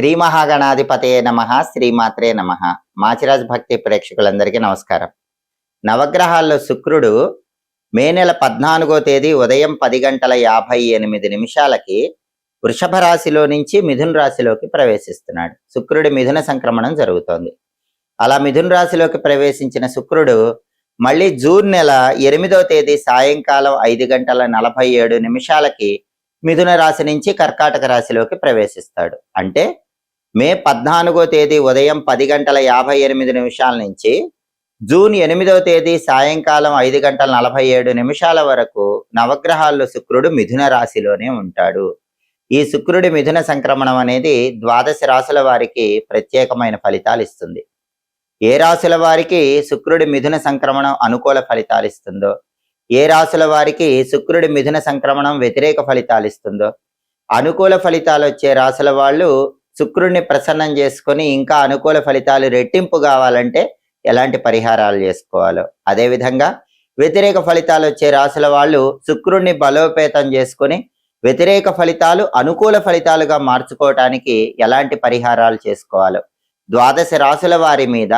శ్రీ మహాగణాధిపతయే నమః, శ్రీమాత్రే నమః. మాచిరాజ్ భక్తి ప్రేక్షకులందరికీ నమస్కారం. నవగ్రహాల్లో శుక్రుడు మే నెల 14వ తేదీ ఉదయం 10:58 వృషభ రాశిలో నుంచి మిథున రాశిలోకి ప్రవేశిస్తున్నాడు. శుక్రుడి మిథున సంక్రమణం జరుగుతోంది. అలా మిథున రాశిలోకి ప్రవేశించిన శుక్రుడు మళ్ళీ జూన్ నెల 8వ తేదీ సాయంకాలం 5:47 మిథున రాశి నుంచి కర్కాటక రాశిలోకి ప్రవేశిస్తాడు. అంటే మే 14వ తేదీ ఉదయం 10:58 నుంచి జూన్ 8వ తేదీ సాయంకాలం 5:47 వరకు నవగ్రహాల్లో శుక్రుడు మిథున రాశిలోనే ఉంటాడు. ఈ శుక్రుడి మిథున సంక్రమణం అనేది 12 రాశుల వారికి ప్రత్యేకమైన ఫలితాలు ఇస్తుంది. ఏ రాశుల వారికి శుక్రుడి మిథున సంక్రమణం అనుకూల ఫలితాలు ఇస్తుందో, ఏ రాశుల వారికి శుక్రుడి మిథున సంక్రమణం వ్యతిరేక ఫలితాలు ఇస్తుందో, అనుకూల ఫలితాలు వచ్చే రాశుల వాళ్ళు శుక్రుడిని ప్రసన్నం చేసుకొని ఇంకా అనుకూల ఫలితాలు రెట్టింపు కావాలంటే ఎలాంటి పరిహారాలు చేసుకోవాలో, అదేవిధంగా వ్యతిరేక ఫలితాలు వచ్చే రాశుల వాళ్ళు శుక్రుడిని బలోపేతం చేసుకొని వ్యతిరేక ఫలితాలు అనుకూల ఫలితాలుగా మార్చుకోవటానికి ఎలాంటి పరిహారాలు చేసుకోవాలో, 12 రాశుల వారి మీద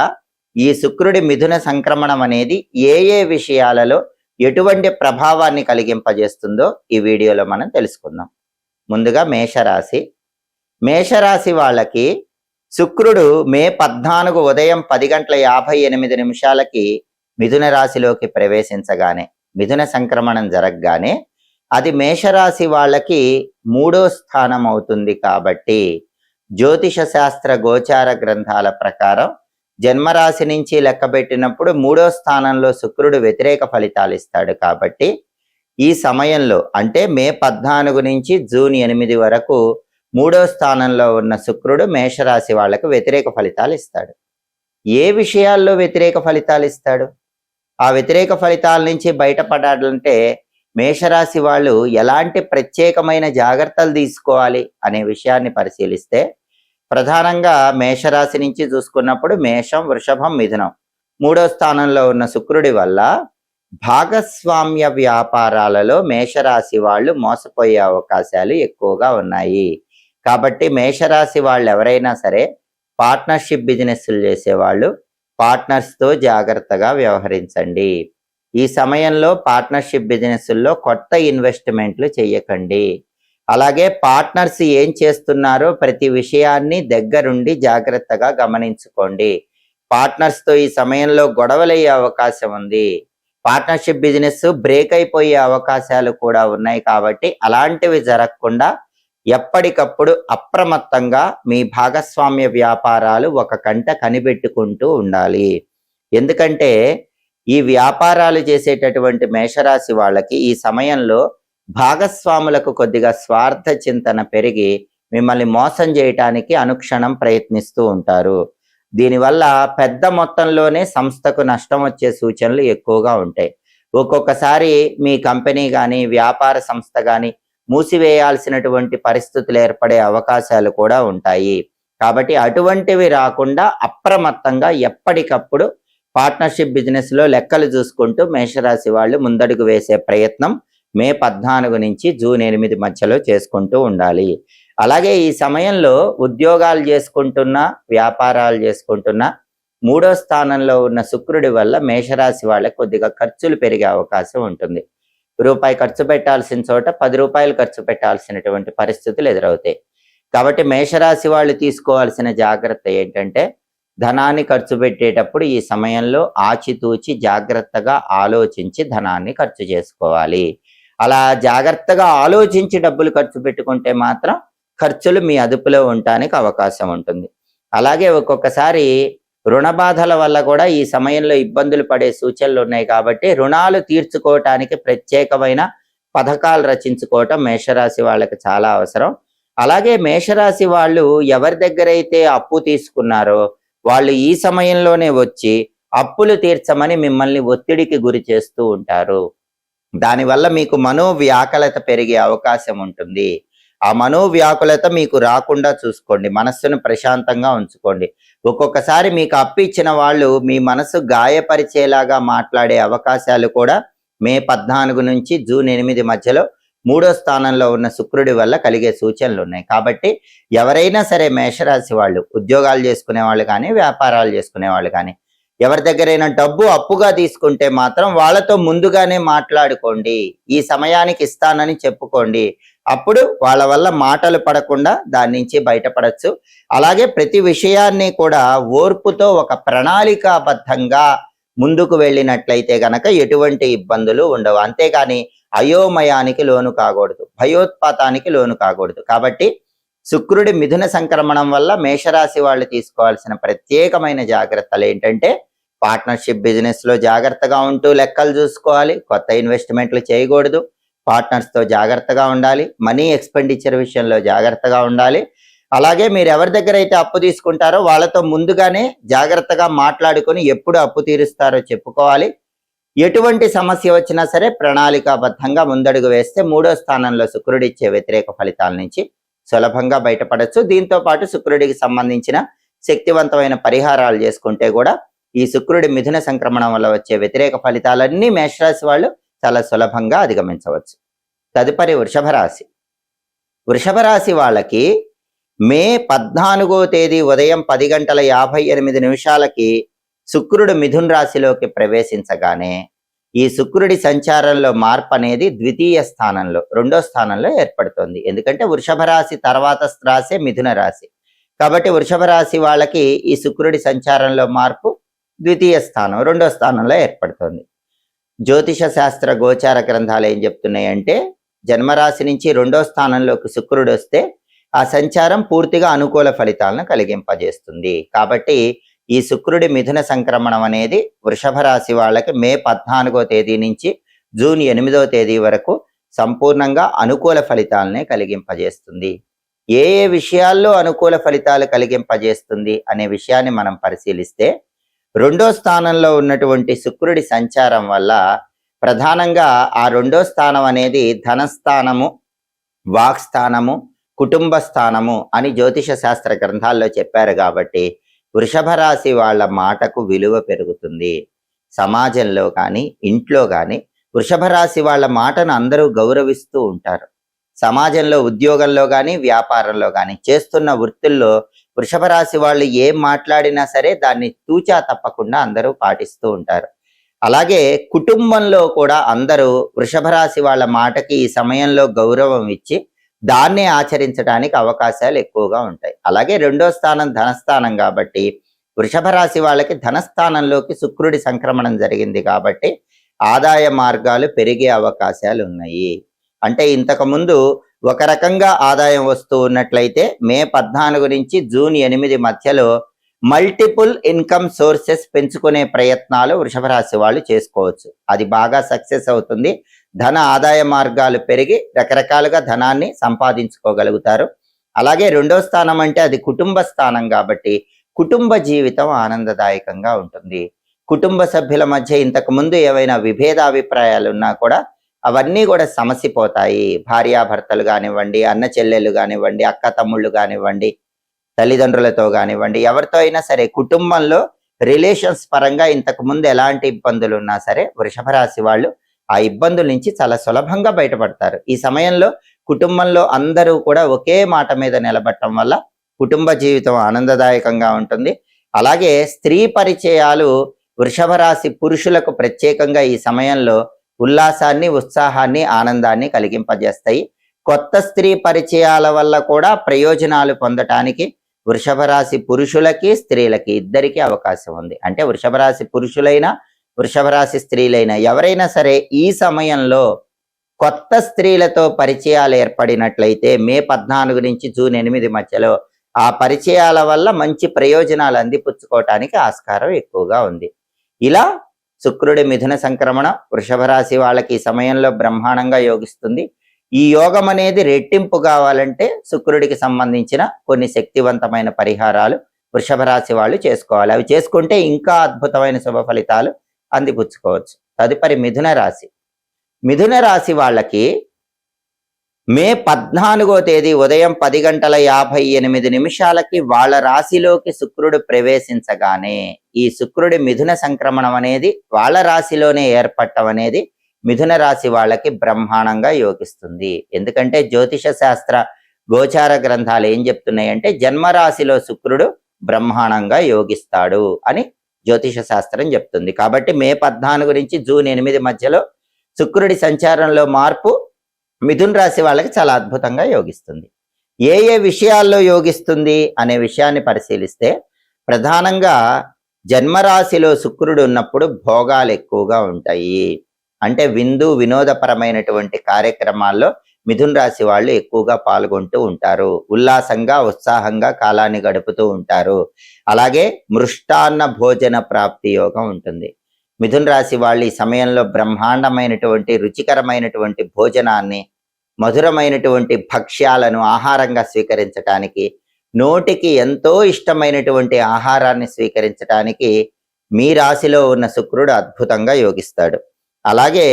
ఈ శుక్రుడి మిథున సంక్రమణం అనేది ఏ ఏ విషయాలలో ఎటువంటి ప్రభావాన్ని కలిగింపజేస్తుందో ఈ వీడియోలో మనం తెలుసుకుందాం. ముందుగా మేషరాశి. మేషరాశి వాళ్ళకి శుక్రుడు మే 14 ఉదయం 10:58 మిథున రాశిలోకి ప్రవేశించగానే, మిథున సంక్రమణం జరగగానే అది మేషరాశి వాళ్ళకి 3వ స్థానం అవుతుంది. కాబట్టి జ్యోతిష శాస్త్ర గోచార గ్రంథాల ప్రకారం జన్మరాశి నుంచి లెక్కబెట్టినప్పుడు 3వ స్థానంలో శుక్రుడు వ్యతిరేక ఫలితాలు ఇస్తాడు. కాబట్టి ఈ సమయంలో అంటే మే 14 నుంచి జూన్ 8 వరకు 3వ స్థానంలో ఉన్న శుక్రుడు మేషరాశి వాళ్ళకు వ్యతిరేక ఫలితాలు ఇస్తాడు. ఏ విషయాల్లో వ్యతిరేక ఫలితాలు ఇస్తాడు? ఆ వ్యతిరేక ఫలితాల నుంచి బయటపడాలంటే మేషరాశి వాళ్ళు ఎలాంటి ప్రత్యేకమైన జాగ్రత్తలు తీసుకోవాలి అనే విషయాన్ని పరిశీలిస్తే, ప్రధానంగా మేషరాశి నుంచి చూసుకున్నప్పుడు మేషం, వృషభం, మిథునం 3వ స్థానంలో ఉన్న శుక్రుడి వల్ల భాగస్వామ్య వ్యాపారాలలో మేషరాశి వాళ్ళు మోసపోయే అవకాశాలు ఎక్కువగా ఉన్నాయి. కాబట్టి మేషరాశి వాళ్ళు ఎవరైనా సరే పార్ట్నర్షిప్ బిజినెస్లు చేసేవాళ్ళు పార్ట్నర్స్తో జాగ్రత్తగా వ్యవహరించండి. ఈ సమయంలో పార్ట్నర్షిప్ బిజినెస్ల్లో కొత్త ఇన్వెస్ట్మెంట్లు చేయకండి. అలాగే పార్ట్నర్స్ ఏం చేస్తున్నారో ప్రతి విషయాన్ని దగ్గరుండి జాగ్రత్తగా గమనించుకోండి. పార్ట్నర్స్తో ఈ సమయంలో గొడవలయ్యే అవకాశం ఉంది. పార్ట్నర్షిప్ బిజినెస్ బ్రేక్ అయిపోయే అవకాశాలు కూడా ఉన్నాయి. కాబట్టి అలాంటివి జరగకుండా ఎప్పటికప్పుడు అప్రమత్తంగా మీ భాగస్వామ్య వ్యాపారాలు ఒక కంట కనిపెట్టుకుంటూ ఉండాలి. ఎందుకంటే ఈ వ్యాపారాలు చేసేటటువంటి మేషరాశి వాళ్ళకి ఈ సమయంలో భాగస్వాములకు కొద్దిగా స్వార్థ చింతన పెరిగి మిమ్మల్ని మోసం చేయటానికి అనుక్షణం ప్రయత్నిస్తూ ఉంటారు. దీనివల్ల పెద్ద మొత్తంలోనే సంస్థకు నష్టం వచ్చే సూచనలు ఎక్కువగా ఉంటాయి. ఒక్కొక్కసారి మీ కంపెనీ కానీ వ్యాపార సంస్థ కానీ మూసివేయాల్సినటువంటి పరిస్థితులు ఏర్పడే అవకాశాలు కూడా ఉంటాయి. కాబట్టి అటువంటివి రాకుండా అప్రమత్తంగా ఎప్పటికప్పుడు పార్ట్నర్షిప్ బిజినెస్లో లెక్కలు చూసుకుంటూ మేషరాశి వాళ్ళు ముందడుగు వేసే ప్రయత్నం మే 14 నుంచి జూన్ 8 మధ్యలో చేసుకుంటూ ఉండాలి. అలాగే ఈ సమయంలో ఉద్యోగాలు చేసుకుంటున్నా, వ్యాపారాలు చేసుకుంటున్నా 3వ స్థానంలో ఉన్న శుక్రుడి వల్ల మేషరాశి వాళ్ళకి కొద్దిగా ఖర్చులు పెరిగే అవకాశం ఉంటుంది. రూపాయి ఖర్చు పెట్టాల్సిన చోట 10 రూపాయలు ఖర్చు పెట్టాల్సినటువంటి పరిస్థితులు ఎదురవుతాయి. కాబట్టి మేషరాశి వాళ్ళు తీసుకోవాల్సిన జాగ్రత్త ఏంటంటే, ధనాన్ని ఖర్చు పెట్టేటప్పుడు ఈ సమయంలో ఆచితూచి జాగ్రత్తగా ఆలోచించి ధనాన్ని ఖర్చు చేసుకోవాలి. అలా జాగ్రత్తగా ఆలోచించి డబ్బులు ఖర్చు పెట్టుకుంటే మాత్రం ఖర్చులు మీ అదుపులో ఉండటానికి అవకాశం ఉంటుంది. అలాగే ఒక్కొక్కసారి రుణ బాధల వల్ల కూడా ఈ సమయంలో ఇబ్బందులు పడే సూచనలు ఉన్నాయి. కాబట్టి రుణాలు తీర్చుకోవటానికి ప్రత్యేకమైన పథకాలు రచించుకోవటం మేషరాశి వాళ్ళకి చాలా అవసరం. అలాగే మేషరాశి వాళ్ళు ఎవరి దగ్గరైతే అప్పు తీసుకున్నారో వాళ్ళు ఈ సమయంలోనే వచ్చి అప్పులు తీర్చమని మిమ్మల్ని ఒత్తిడికి గురి చేస్తూ ఉంటారు. దానివల్ల మీకు మనోవ్యాకులత పెరిగే అవకాశం ఉంటుంది. ఆ మనోవ్యాకులత మీకు రాకుండా చూసుకోండి. మనస్సును ప్రశాంతంగా ఉంచుకోండి. ఒక్కొక్కసారి మీకు అప్పు ఇచ్చిన వాళ్ళు మీ మనసు గాయపరిచేలాగా మాట్లాడే అవకాశాలు కూడా మే 14 నుంచి జూన్ 8 మధ్యలో 3వ స్థానంలో ఉన్న శుక్రుడి వల్ల కలిగే సూచనలు ఉన్నాయి. కాబట్టి ఎవరైనా సరే మేషరాశి వాళ్ళు, ఉద్యోగాలు చేసుకునే వాళ్ళు కానీ, వ్యాపారాలు చేసుకునే వాళ్ళు కానీ, ఎవరి దగ్గరైనా డబ్బు అప్పుగా తీసుకుంటే మాత్రం వాళ్ళతో ముందుగానే మాట్లాడుకోండి. ఈ సమయానికి ఇస్తానని చెప్పుకోండి. అప్పుడు వాళ్ళ వల్ల మాటలు పడకుండా దాని నుంచి బయటపడచ్చు. అలాగే ప్రతి విషయాన్ని కూడా ఓర్పుతో ఒక ప్రణాళికాబద్ధంగా ముందుకు వెళ్ళినట్లయితే గనక ఎటువంటి ఇబ్బందులు ఉండవు. అంతేగాని అయోమయానికి లోను కాకూడదు, భయోత్పాతానికి లోను కాకూడదు. కాబట్టి శుక్రుడి మిథున సంక్రమణం వల్ల మేషరాశి వాళ్ళు తీసుకోవాల్సిన ప్రత్యేకమైన జాగ్రత్తలు ఏంటంటే, పార్ట్నర్షిప్ బిజినెస్ లో జాగ్రత్తగా ఉంటూ లెక్కలు చూసుకోవాలి. కొత్త ఇన్వెస్ట్మెంట్లు చేయకూడదు. పార్ట్నర్స్ తో జాగ్రత్తగా ఉండాలి. మనీ ఎక్స్పెండిచర్ విషయంలో జాగ్రత్తగా ఉండాలి. అలాగే మీరు ఎవరి దగ్గర అయితే అప్పు తీసుకుంటారో వాళ్ళతో ముందుగానే జాగ్రత్తగా మాట్లాడుకొని ఎప్పుడు అప్పు తీరుస్తారో చెప్పుకోవాలి. ఎటువంటి సమస్య వచ్చినా సరే ప్రణాళికాబద్ధంగా ముందడుగు వేస్తే 3వ స్థానంలో శుక్రుడు ఇచ్చే వ్యతిరేక ఫలితాల నుంచి సులభంగా బయటపడచ్చు. దీంతో పాటు శుక్రుడికి సంబంధించిన శక్తివంతమైన పరిహారాలు చేసుకుంటే కూడా ఈ శుక్రుడి మిథున సంక్రమణం వల్ల వచ్చే వ్యతిరేక ఫలితాలన్నీ మేషరాశి వాళ్ళు చాలా సులభంగా అధిగమించవచ్చు. తదుపరి వృషభ రాశి. వృషభ రాశి వాళ్ళకి మే 14వ తేదీ ఉదయం 10:58 శుక్రుడు మిథున్ రాశిలోకి ప్రవేశించగానే ఈ శుక్రుడి సంచారంలో మార్పు అనేది ద్వితీయ స్థానంలో, 2వ స్థానంలో ఏర్పడుతుంది. ఎందుకంటే వృషభ రాశి తర్వాత రాశి మిథున రాశి. కాబట్టి వృషభ రాశి వాళ్ళకి ఈ శుక్రుడి సంచారంలో మార్పు ద్వితీయ స్థానం, 2వ స్థానంలో ఏర్పడుతుంది. జ్యోతిష శాస్త్ర గోచార గ్రంథాలు ఏం చెప్తున్నాయంటే, జన్మరాశి నుంచి 2వ స్థానంలోకి శుక్రుడు వస్తే ఆ సంచారం పూర్తిగా అనుకూల ఫలితాలను కలిగింపజేస్తుంది. కాబట్టి ఈ శుక్రుడి మిథున సంక్రమణం అనేది వృషభ రాశి వాళ్ళకి మే 14వ తేదీ నుంచి జూన్ 8వ తేదీ వరకు సంపూర్ణంగా అనుకూల ఫలితాలనే కలిగింపజేస్తుంది. ఏ ఏ విషయాల్లో అనుకూల ఫలితాలు కలిగింపజేస్తుంది అనే విషయాన్ని మనం పరిశీలిస్తే, 2వ స్థానంలో ఉన్నటువంటి శుక్రుడి సంచారం వల్ల ప్రధానంగా ఆ 2వ స్థానం అనేది ధనస్థానము, వాక్స్థానము, కుటుంబ స్థానము అని జ్యోతిష శాస్త్ర గ్రంథాల్లో చెప్పారు. కాబట్టి వృషభ రాశి వాళ్ళ మాటకు విలువ పెరుగుతుంది. సమాజంలో కానీ ఇంట్లో కానీ వృషభ రాశి వాళ్ళ మాటను అందరూ గౌరవిస్తూ ఉంటారు. సమాజంలో, ఉద్యోగంలో కానీ, వ్యాపారంలో కానీ, చేస్తున్న వృత్తుల్లో వృషభ రాశి వాళ్ళు ఏం మాట్లాడినా సరే దాన్ని తూచా తప్పకుండా అందరూ పాటిస్తూ ఉంటారు. అలాగే కుటుంబంలో కూడా అందరూ వృషభ రాశి వాళ్ళ మాటకి ఈ సమయంలో గౌరవం ఇచ్చి దాన్నే ఆచరించడానికి అవకాశాలు ఎక్కువగా ఉంటాయి. అలాగే 2వ స్థానం ధనస్థానం కాబట్టి వృషభ రాశి వాళ్ళకి ధనస్థానంలోకి శుక్రుడి సంక్రమణం జరిగింది కాబట్టి ఆదాయ మార్గాలు పెరిగే అవకాశాలు ఉన్నాయి. అంటే ఇంతకుముందు ఒక రకంగా ఆదాయం వస్తూ ఉన్నట్లయితే మే 14 నుంచి జూన్ 8 మధ్యలో మల్టిపుల్ ఇన్కమ్ సోర్సెస్ పెంచుకునే ప్రయత్నాలు వృషభ రాశి వాళ్ళు చేసుకోవచ్చు. అది బాగా సక్సెస్ అవుతుంది. ధన ఆదాయ మార్గాలు పెరిగి రకరకాలుగా ధనాన్ని సంపాదించుకోగలుగుతారు. అలాగే 2వ స్థానం అంటే అది కుటుంబ స్థానం కాబట్టి కుటుంబ జీవితం ఆనందదాయకంగా ఉంటుంది. కుటుంబ సభ్యుల మధ్య ఇంతకు ముందు ఏవైనా విభేదాభిప్రాయాలు ఉన్నా కూడా అవన్నీ కూడా సమసిపోతాయి. భార్యాభర్తలు కానివ్వండి, అన్న చెల్లెళ్ళు కానివ్వండి, అక్క తమ్ముళ్ళు కానివ్వండి, తల్లిదండ్రులతో కానివ్వండి, ఎవరితో అయినా సరే కుటుంబంలో రిలేషన్స్ పరంగా ఇంతకు ముందు ఎలాంటి ఇబ్బందులు ఉన్నా సరే వృషభ రాశి వాళ్ళు ఆ ఇబ్బందుల నుంచి చాలా సులభంగా బయటపడతారు. ఈ సమయంలో కుటుంబంలో అందరూ కూడా ఒకే మాట మీద నిలబడటం వల్ల కుటుంబ జీవితం ఆనందదాయకంగా ఉంటుంది. అలాగే స్త్రీ పరిచయాలు వృషభ రాశి పురుషులకు ప్రత్యేకంగా ఈ సమయంలో ఉల్లాసాన్ని, ఉత్సాహాన్ని, ఆనందాన్ని కలిగింపజేస్తాయి. కొత్త స్త్రీ పరిచయాల వల్ల కూడా ప్రయోజనాలు పొందటానికి వృషభ రాశి పురుషులకి, స్త్రీలకి ఇద్దరికీ అవకాశం ఉంది. అంటే వృషభ రాశి పురుషులైనా, వృషభ రాశి స్త్రీలైనా ఎవరైనా సరే ఈ సమయంలో కొత్త స్త్రీలతో పరిచయాలు ఏర్పడినట్లయితే మే 14 నుంచి జూన్ 8 మధ్యలో ఆ పరిచయాల వల్ల మంచి ప్రయోజనాలు అందిపుచ్చుకోవటానికి ఆస్కారం ఎక్కువగా ఉంది. ఇలా శుక్రుడి మిథున సంక్రమణ వృషభ రాశి వాళ్ళకి ఈ సమయంలో బ్రహ్మాండంగా యోగిస్తుంది. ఈ యోగం అనేది రెట్టింపు కావాలంటే శుక్రుడికి సంబంధించిన కొన్ని శక్తివంతమైన పరిహారాలు వృషభ రాశి వాళ్ళు చేసుకోవాలి. అవి చేసుకుంటే ఇంకా అద్భుతమైన శుభ ఫలితాలు అందిపుచ్చుకోవచ్చు. తదుపరి మిథున రాశి. మిథున రాశి వాళ్ళకి మే 14వ తేదీ ఉదయం 10:58 వాళ్ళ రాశిలోకి శుక్రుడు ప్రవేశించగానే ఈ శుక్రుడి మిథున సంక్రమణం అనేది వాళ్ళ రాశిలోనే ఏర్పడటం అనేది మిథున రాశి వాళ్ళకి బ్రహ్మాండంగా యోగిస్తుంది. ఎందుకంటే జ్యోతిష శాస్త్ర గోచార గ్రంథాలు ఏం చెప్తున్నాయంటే జన్మరాశిలో శుక్రుడు బ్రహ్మాండంగా యోగిస్తాడు అని జ్యోతిష శాస్త్రం చెప్తుంది. కాబట్టి మే 14 నుంచి జూన్ 8 మధ్యలో శుక్రుడి సంచారంలో మార్పు మిథున్ రాశి వాళ్ళకి చాలా అద్భుతంగా యోగిస్తుంది. ఏ ఏ విషయాల్లో యోగిస్తుంది అనే విషయాన్ని పరిశీలిస్తే ప్రధానంగా జన్మరాశిలో శుక్రుడు ఉన్నప్పుడు భోగాలు ఎక్కువగా ఉంటాయి. అంటే విందు వినోదపరమైనటువంటి కార్యక్రమాల్లో మిథున్ రాశి వాళ్ళు ఎక్కువగా పాల్గొంటూ ఉంటారు. ఉల్లాసంగా ఉత్సాహంగా కాలాన్ని గడుపుతూ ఉంటారు. అలాగే మృష్టాన్న భోజన ప్రాప్తి యోగం ఉంటుంది. మిథున్ రాశి వాళ్ళు ఈ సమయంలో బ్రహ్మాండమైనటువంటి రుచికరమైనటువంటి భోజనాన్ని, మధురమైనటువంటి భక్ష్యాలను ఆహారంగా స్వీకరించటానికి, నోటికి ఎంతో ఇష్టమైనటువంటి ఆహారాన్ని స్వీకరించటానికి మీ రాశిలో ఉన్న శుక్రుడు అద్భుతంగా యోగిస్తాడు. అలాగే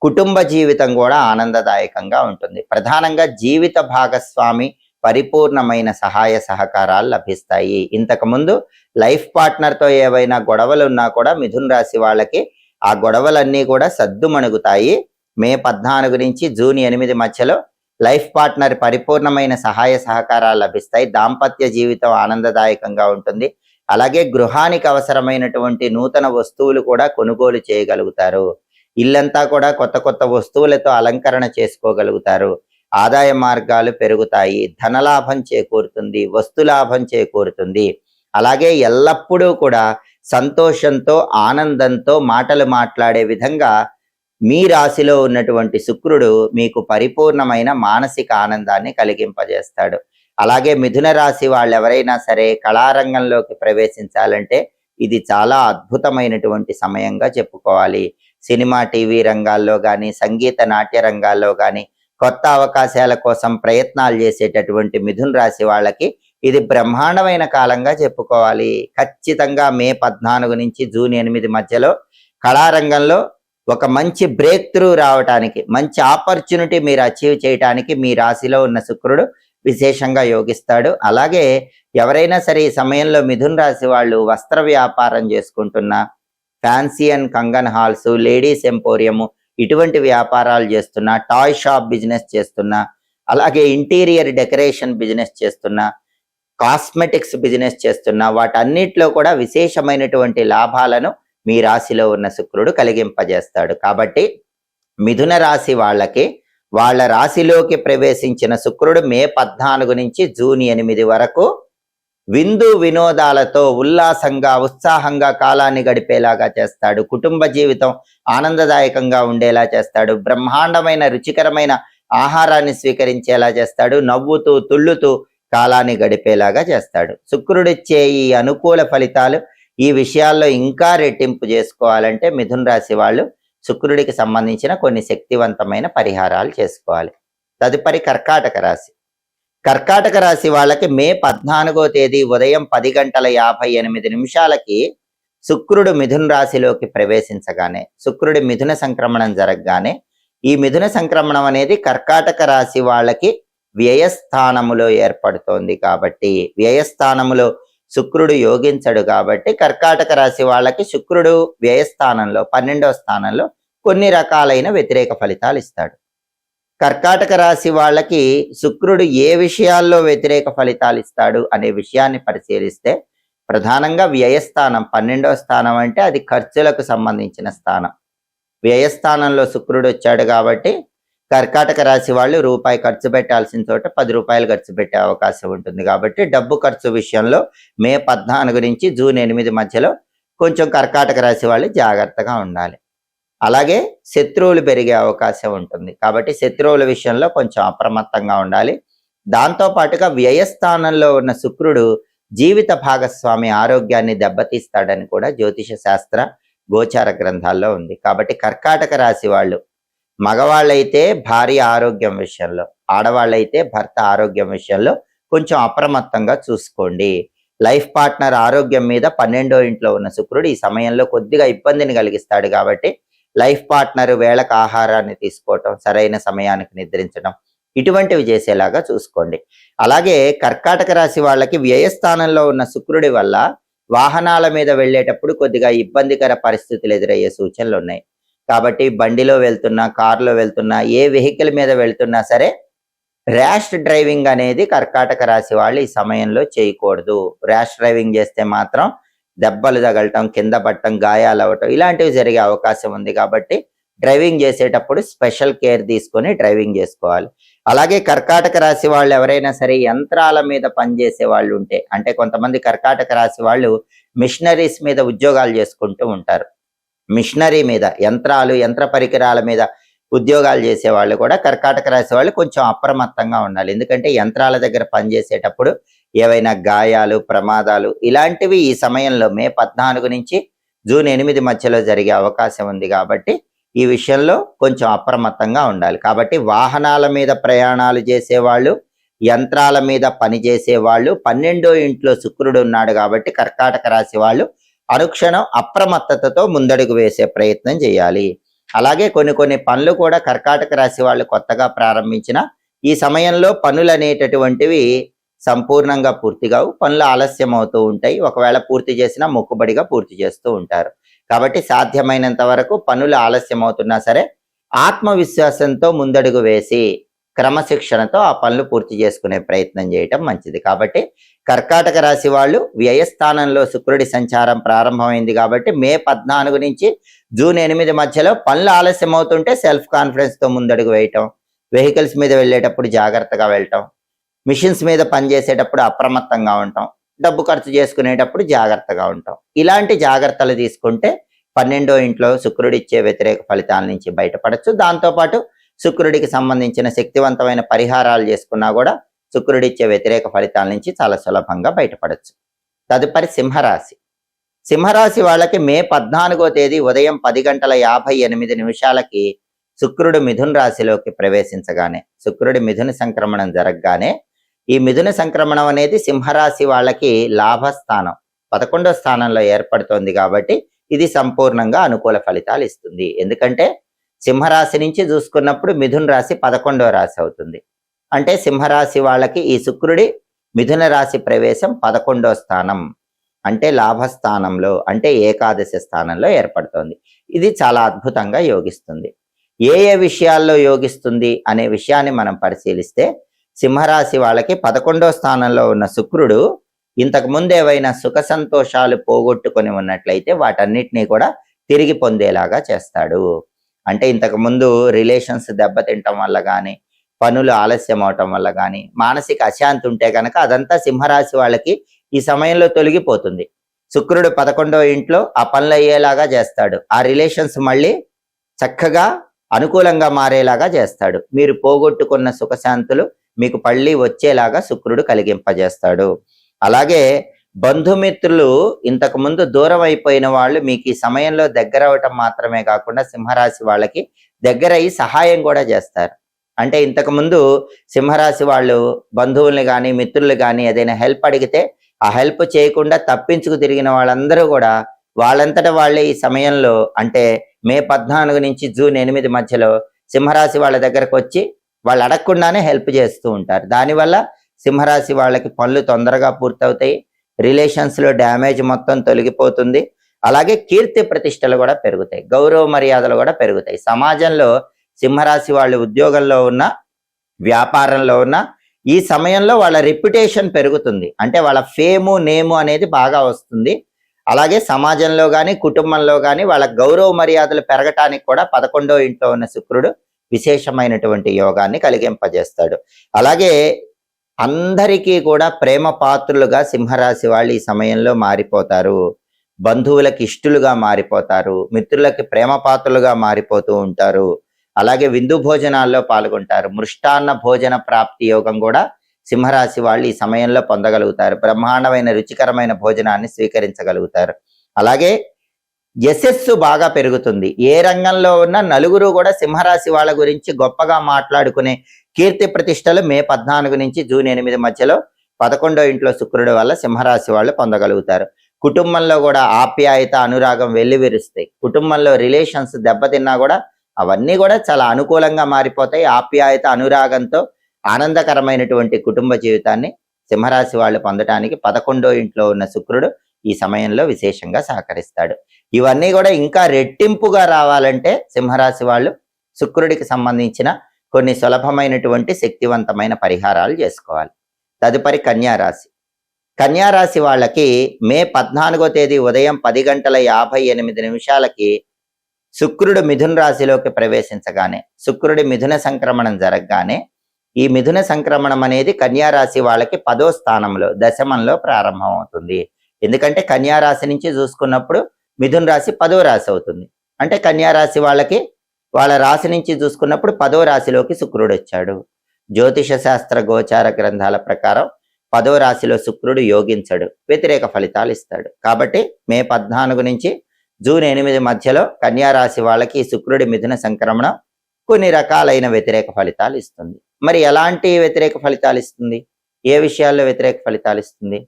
కుటుంబ జీవితం కూడా ఆనందదాయకంగా ఉంటుంది. ప్రధానంగా జీవిత భాగస్వామి పరిపూర్ణమైన సహాయ సహకారాలు లభిస్తాయి. ఇంతకుముందు లైఫ్ పార్ట్నర్తో ఏవైనా గొడవలు ఉన్నా కూడా మిథున్ రాశి వాళ్ళకి ఆ గొడవలన్నీ కూడా సద్దుమణుగుతాయి. మే 14 నుంచి జూన్ 8 మధ్యలో లైఫ్ పార్ట్నర్ పరిపూర్ణమైన సహాయ సహకారాలు లభిస్తాయి. దాంపత్య జీవితం ఆనందదాయకంగా ఉంటుంది. అలాగే గృహానికి అవసరమైనటువంటి నూతన వస్తువులు కూడా కొనుగోలు చేయగలుగుతారు. ఇల్లంతా కూడా కొత్త కొత్త వస్తువులతో అలంకరణ చేసుకోగలుగుతారు. ఆదాయ మార్గాలు పెరుగుతాయి. ధనలాభం చేకూరుతుంది. వస్తులాభం చేకూరుతుంది. అలాగే ఎల్లప్పుడూ కూడా సంతోషంతో ఆనందంతో మాటలు మాట్లాడే విధంగా మీ రాశిలో ఉన్నటువంటి శుక్రుడు మీకు పరిపూర్ణమైన మానసిక ఆనందాన్ని కలిగింపజేస్తాడు. అలాగే మిథున రాశి వాళ్ళు ఎవరైనా సరే కళారంగంలోకి ప్రవేశించాలంటే ఇది చాలా అద్భుతమైనటువంటి సమయంగా చెప్పుకోవాలి. సినిమా టీవీ రంగాల్లో కానీ, సంగీత నాట్య రంగాల్లో కానీ కొత్త అవకాశాల కోసం ప్రయత్నాలు చేసేటటువంటి మిథున్ రాశి వాళ్ళకి ఇది బ్రహ్మాండమైన కాలంగా చెప్పుకోవాలి. ఖచ్చితంగా మే 14 నుంచి జూన్ 8 మధ్యలో కళారంగంలో ఒక మంచి బ్రేక్ త్రూ రావటానికి, మంచి ఆపర్చునిటీ మీరు అచీవ్ చేయటానికి మీ రాశిలో ఉన్న శుక్రుడు విశేషంగా యోగిస్తాడు. అలాగే ఎవరైనా సరే ఈ సమయంలో మిథున్ రాశి వాళ్ళు వస్త్ర వ్యాపారం చేసుకుంటున్నా, fancy and Kangen halls, ladies ఎంపోరియము ఇటువంటి వ్యాపారాలు చేస్తున్నా, టాయ్ షాప్ బిజినెస్ చేస్తున్నా, అలాగే ఇంటీరియర్ డెకరేషన్ బిజినెస్ చేస్తున్నా, కాస్మెటిక్స్ బిజినెస్ చేస్తున్నా, వాటన్నిటిలో కూడా విశేషమైనటువంటి లాభాలను మీ రాశిలో ఉన్న శుక్రుడు కలిగింపజేస్తాడు. కాబట్టి మిథున రాశి వాళ్ళకి వాళ్ళ రాశిలోకి ప్రవేశించిన శుక్రుడు మే 14 నుంచి జూన్ 8 వరకు విందు వినోదాలతో ఉల్లాసంగా ఉత్సాహంగా కాలాన్ని గడిపేలాగా చేస్తాడు. కుటుంబ జీవితం ఆనందదాయకంగా ఉండేలా చేస్తాడు. బ్రహ్మాండమైన రుచికరమైన ఆహారాన్ని స్వీకరించేలా చేస్తాడు. నవ్వుతూ తుళ్ళుతూ కాలాన్ని గడిపేలాగా చేస్తాడు. శుక్రుడిచ్చే ఈ అనుకూల ఫలితాలు ఈ విషయాల్లో ఇంకా రెట్టింపు చేసుకోవాలంటే మిథున్ రాశి వాళ్ళు శుక్రుడికి సంబంధించిన కొన్ని శక్తివంతమైన పరిహారాలు చేసుకోవాలి. తదుపరి కర్కాటక రాశి. కర్కాటక రాశి వాళ్ళకి మే 14వ తేదీ ఉదయం 10:58 శుక్రుడు మిథున రాశిలోకి ప్రవేశించగానే, శుక్రుడి మిథున సంక్రమణం జరగగానే, ఈ మిథున సంక్రమణం అనేది కర్కాటక రాశి వాళ్ళకి వ్యయస్థానములో ఏర్పడుతోంది. కాబట్టి వ్యయస్థానములో శుక్రుడు యోగించడు కాబట్టి కర్కాటక రాశి వాళ్ళకి శుక్రుడు వ్యయస్థానంలో 12వ స్థానంలో కొన్ని రకాలైన వ్యతిరేక ఫలితాలు ఇస్తాడు. కర్కాటక రాశి వాళ్ళకి శుక్రుడు ఏ విషయాల్లో వ్యతిరేక ఫలితాలు ఇస్తాడు అనే విషయాన్ని పరిశీలిస్తే ప్రధానంగా వ్యయస్థానం 12వ స్థానం అంటే అది ఖర్చులకు సంబంధించిన స్థానం. వ్యయస్థానంలో శుక్రుడు వచ్చాడు కాబట్టి కర్కాటక రాశి వాళ్ళు రూపాయి ఖర్చు పెట్టాల్సిన చోట 10 రూపాయలు ఖర్చు పెట్టే అవకాశం ఉంటుంది. కాబట్టి డబ్బు ఖర్చు విషయంలో మే 14 నుంచి జూన్ 8 మధ్యలో కొంచెం కర్కాటక రాశి వాళ్ళు జాగ్రత్తగా ఉండాలి. అలాగే శత్రువులు పెరిగే అవకాశం ఉంటుంది. కాబట్టి శత్రువుల విషయంలో కొంచెం అప్రమత్తంగా ఉండాలి. దాంతో పాటుగా వ్యయస్థానంలో ఉన్న శుక్రుడు జీవిత భాగస్వామి ఆరోగ్యాన్ని దెబ్బతీస్తాడని కూడా జ్యోతిష శాస్త్ర గోచార గ్రంథాల్లో ఉంది. కాబట్టి కర్కాటక రాశి వాళ్ళు మగవాళ్ళైతే భార్య ఆరోగ్యం విషయంలో, ఆడవాళ్ళైతే భర్త ఆరోగ్యం విషయంలో కొంచెం అప్రమత్తంగా చూసుకోండి. లైఫ్ పార్ట్నర్ ఆరోగ్యం మీద 12వ ఇంట్లో ఉన్న శుక్రుడు ఈ సమయంలో కొద్దిగా ఇబ్బందిని కలిగిస్తాడు. కాబట్టి లైఫ్ పార్ట్నర్ వేళకు ఆహారాన్ని తీసుకోవటం, సరైన సమయానికి నిద్రించడం ఇటువంటివి చేసేలాగా చూసుకోండి. అలాగే కర్కాటక రాశి వాళ్ళకి వ్యయస్థానంలో ఉన్న శుక్రుడి వల్ల వాహనాల మీద వెళ్ళేటప్పుడు కొద్దిగా ఇబ్బందికర పరిస్థితులు ఎదురయ్యే సూచనలు ఉన్నాయి. కాబట్టి బండిలో వెళ్తున్నా, కారులో వెళ్తున్నా, ఏ వెహికల్ మీద వెళ్తున్నా సరే ర్యాష్ డ్రైవింగ్ అనేది కర్కాటక రాశి వాళ్ళు ఈ సమయంలో చేయకూడదు. ర్యాష్ డ్రైవింగ్ చేస్తే మాత్రం దెబ్బలు తగలటం, కింద పడటం, గాయాలు అవ్వటం ఇలాంటివి జరిగే అవకాశం ఉంది. కాబట్టి డ్రైవింగ్ చేసేటప్పుడు స్పెషల్ కేర్ తీసుకొని డ్రైవింగ్ చేసుకోవాలి. అలాగే కర్కాటక రాశి వాళ్ళు ఎవరైనా సరే యంత్రాల మీద పనిచేసే వాళ్ళు ఉంటే, అంటే కొంతమంది కర్కాటక రాశి వాళ్ళు మిషనరీస్ మీద ఉద్యోగాలు చేసుకుంటూ ఉంటారు. మిషనరీ మీద, యంత్ర పరికరాల మీద ఉద్యోగాలు చేసే వాళ్ళు కూడా కర్కాటక రాశి వాళ్ళు కొంచెం అప్రమత్తంగా ఉండాలి. ఎందుకంటే యంత్రాల దగ్గర పనిచేసేటప్పుడు ఏవైనా గాయాలు, ప్రమాదాలు ఇలాంటివి ఈ సమయంలో మే 14 నుంచి జూన్ 8 మధ్యలో జరిగే అవకాశం ఉంది. కాబట్టి ఈ విషయంలో కొంచెం అప్రమత్తంగా ఉండాలి. కాబట్టి వాహనాల మీద ప్రయాణాలు చేసేవాళ్ళు, యంత్రాల మీద పనిచేసే వాళ్ళు, 12వ ఇంట్లో శుక్రుడు ఉన్నాడు కాబట్టి కర్కాటక రాశి వాళ్ళు అనుక్షణం అప్రమత్తతతో ముందడుగు వేసే ప్రయత్నం చేయాలి. అలాగే కొన్ని పనులు కూడా కర్కాటక రాశి వాళ్ళు కొత్తగా ప్రారంభించిన ఈ సమయంలో పనులు అనేటటువంటివి సంపూర్ణంగా పూర్తి కావు, పనులు ఆలస్యం అవుతూ ఉంటాయి. ఒకవేళ పూర్తి చేసినా మొక్కుబడిగా పూర్తి చేస్తూ ఉంటారు. కాబట్టి సాధ్యమైనంత వరకు పనులు ఆలస్యం అవుతున్నా సరే ఆత్మవిశ్వాసంతో ముందడుగు వేసి క్రమశిక్షణతో ఆ పనులు పూర్తి చేసుకునే ప్రయత్నం చేయటం మంచిది. కాబట్టి కర్కాటక రాశి వాళ్ళు వ్యయస్థానంలో శుక్రుడి సంచారం ప్రారంభమైంది కాబట్టి మే 14 నుంచి జూన్ 8 మధ్యలో పనులు ఆలస్యం అవుతుంటే సెల్ఫ్ కాన్ఫిడెన్స్ తో ముందడుగు వేయటం, వెహికల్స్ మీద వెళ్ళేటప్పుడు జాగ్రత్తగా వెళ్ళటం, మిషన్స్ మీద పనిచేసేటప్పుడు అప్రమత్తంగా ఉండటం, డబ్బు ఖర్చు చేసుకునేటప్పుడు జాగ్రత్తగా ఉంటాం. ఇలాంటి జాగ్రత్తలు తీసుకుంటే 12వ ఇంట్లో శుక్రుడు ఇచ్చే వ్యతిరేక ఫలితాల నుంచి బయటపడచ్చు. దాంతోపాటు శుక్రుడికి సంబంధించిన శక్తివంతమైన పరిహారాలు చేసుకున్నా కూడా శుక్రుడిచ్చే వ్యతిరేక ఫలితాల నుంచి చాలా సులభంగా బయటపడచ్చు. తదుపరి సింహరాశి. సింహరాశి వాళ్ళకి మే 14వ తేదీ ఉదయం 10:58 శుక్రుడు మిథున రాశిలోకి ప్రవేశించగానే, శుక్రుడి మిథున సంక్రమణం జరగగానే, ఈ మిథున సంక్రమణం అనేది సింహరాశి వాళ్ళకి లాభస్థానం 11వ స్థానంలో ఏర్పడుతోంది. కాబట్టి ఇది సంపూర్ణంగా అనుకూల ఫలితాలు ఇస్తుంది. ఎందుకంటే సింహరాశి నుంచి చూసుకున్నప్పుడు మిథున రాశి 11వ రాశి అవుతుంది. అంటే సింహరాశి వాళ్ళకి ఈ శుక్రుడి మిథున రాశి ప్రవేశం 11వ స్థానం, అంటే లాభస్థానంలో, అంటే ఏకాదశి స్థానంలో ఏర్పడుతోంది. ఇది చాలా అద్భుతంగా యోగిస్తుంది. ఏ విషయాల్లో యోగిస్తుంది అనే విషయాన్ని మనం పరిశీలిస్తే సింహరాశి వాళ్ళకి 11వ స్థానంలో ఉన్న శుక్రుడు ఇంతకు ముందు ఏవైనా సుఖ సంతోషాలు పోగొట్టుకొని ఉన్నట్లయితే వాటన్నిటినీ కూడా తిరిగి పొందేలాగా చేస్తాడు. అంటే ఇంతకు ముందు రిలేషన్స్ దెబ్బతింటం వల్ల కానీ, పనులు ఆలస్యం అవటం వల్ల కానీ, మానసిక అశాంతి ఉంటే కనుక అదంతా సింహరాశి వాళ్ళకి ఈ సమయంలో తొలగిపోతుంది. శుక్రుడు 11వ ఇంట్లో ఆ పనులు అయ్యేలాగా చేస్తాడు. ఆ రిలేషన్స్ మళ్ళీ చక్కగా అనుకూలంగా మారేలాగా చేస్తాడు. మీరు పోగొట్టుకున్న సుఖశాంతులు మీకు పళ్ళీ వచ్చేలాగా శుక్రుడు కలిగింపజేస్తాడు. అలాగే బంధుమిత్రులు ఇంతకు ముందు దూరం అయిపోయిన వాళ్ళు మీకు ఈ సమయంలో దగ్గర అవటం మాత్రమే కాకుండా సింహరాశి వాళ్ళకి దగ్గరయ్యి సహాయం కూడా చేస్తారు. అంటే ఇంతకు ముందు సింహరాశి వాళ్ళు బంధువుల్ని కానీ మిత్రులు కానీ ఏదైనా హెల్ప్ అడిగితే ఆ హెల్ప్ చేయకుండా తప్పించుకు తిరిగిన వాళ్ళందరూ కూడా వాళ్ళంతటా వాళ్ళే ఈ సమయంలో, అంటే మే 14 నుంచి జూన్ 8 మధ్యలో సింహరాశి వాళ్ళ దగ్గరకు వచ్చి వాళ్ళు అడగకుండానే హెల్ప్ చేస్తూ ఉంటారు. దానివల్ల సింహరాశి వాళ్ళకి పనులు తొందరగా పూర్తవుతాయి, రిలేషన్స్ లో డ్యామేజ్ మొత్తం తొలగిపోతుంది. అలాగే కీర్తి ప్రతిష్టలు కూడా పెరుగుతాయి, గౌరవ మర్యాదలు కూడా పెరుగుతాయి. సమాజంలో సింహరాశి వాళ్ళు ఉద్యోగంలో ఉన్న, వ్యాపారంలో ఉన్న ఈ సమయంలో వాళ్ళ రెప్యుటేషన్ పెరుగుతుంది. అంటే వాళ్ళ ఫేము, నేము అనేది బాగా వస్తుంది. అలాగే సమాజంలో కానీ కుటుంబంలో కానీ వాళ్ళ గౌరవ మర్యాదలు పెరగటానికి కూడా 11వ ఇంట్లో ఉన్న శుక్రుడు విశేషమైనటువంటి యోగాన్ని కలిగింపజేస్తాడు. అలాగే అందరికీ కూడా ప్రేమ పాత్రులుగా సింహరాశి వాళ్ళు ఈ సమయంలో మారిపోతారు. బంధువులకి ఇష్టలుగా మారిపోతారు, మిత్రులకి ప్రేమ పాత్రులుగా మారిపోతూ ఉంటారు. అలాగే విందు భోజనాల్లో పాల్గొంటారు. మృష్టాన్న భోజన ప్రాప్తి యోగం కూడా సింహరాశి వాళ్ళు ఈ సమయంలో పొందగలుగుతారు. బ్రహ్మాండమైన రుచికరమైన భోజనాన్ని స్వీకరించగలుగుతారు. అలాగే యశస్సు బాగా పెరుగుతుంది. ఏ రంగంలో ఉన్న నలుగురు కూడా సింహరాశి వాళ్ళ గురించి గొప్పగా మాట్లాడుకునే కీర్తి ప్రతిష్టలు మే 14 నుంచి జూన్ 8 మధ్యలో 11వ ఇంట్లో శుక్రుడి వల్ల సింహరాశి వాళ్ళు పొందగలుగుతారు. కుటుంబంలో కూడా ఆప్యాయత, అనురాగం వెల్లివిరుస్తాయి. కుటుంబంలో రిలేషన్స్ దెబ్బతిన్నా కూడా అవన్నీ కూడా చాలా అనుకూలంగా మారిపోతాయి. ఆప్యాయత, అనురాగంతో ఆనందకరమైనటువంటి కుటుంబ జీవితాన్ని సింహరాశి వాళ్ళు పొందటానికి 11వ ఇంట్లో ఉన్న శుక్రుడు ఈ సమయంలో విశేషంగా సహకరిస్తాడు. ఇవన్నీ కూడా ఇంకా రెట్టింపుగా రావాలంటే సింహరాశి వాళ్ళు శుక్రుడికి సంబంధించిన కొన్ని సులభమైనటువంటి శక్తివంతమైన పరిహారాలు చేసుకోవాలి. తదుపరి కన్యారాశి. కన్యారాశి వాళ్ళకి మే 14వ తేదీ ఉదయం 10:58 శుక్రుడు మిథున రాశిలోకి ప్రవేశించగానే, శుక్రుడి మిథున సంక్రమణం జరగగానే, ఈ మిథున సంక్రమణం అనేది కన్యారాశి వాళ్ళకి 10వ స్థానంలో దశమంలో ప్రారంభం అవుతుంది. ఎందుకంటే కన్యారాశి నుంచి చూసుకున్నప్పుడు మిథున రాశి 10వ రాశి అవుతుంది. అంటే కన్యారాశి వాళ్ళకి వాళ్ళ రాశి నుంచి చూసుకున్నప్పుడు 10వ రాశిలోకి శుక్రుడు వచ్చాడు. జ్యోతిష శాస్త్ర గోచార గ్రంథాల ప్రకారం 10వ రాశిలో శుక్రుడు యోగించడు, వ్యతిరేక ఫలితాలు ఇస్తాడు. కాబట్టి మే 14 నుంచి జూన్ 8 మధ్యలో కన్యారాశి వాళ్ళకి శుక్రుడి మిథున సంక్రమణం కొన్ని రకాలైన వ్యతిరేక ఫలితాలు ఇస్తుంది. మరి ఎలాంటి వ్యతిరేక ఫలితాలు ఇస్తుంది, ఏ విషయాల్లో వ్యతిరేక ఫలితాలు ఇస్తుంది,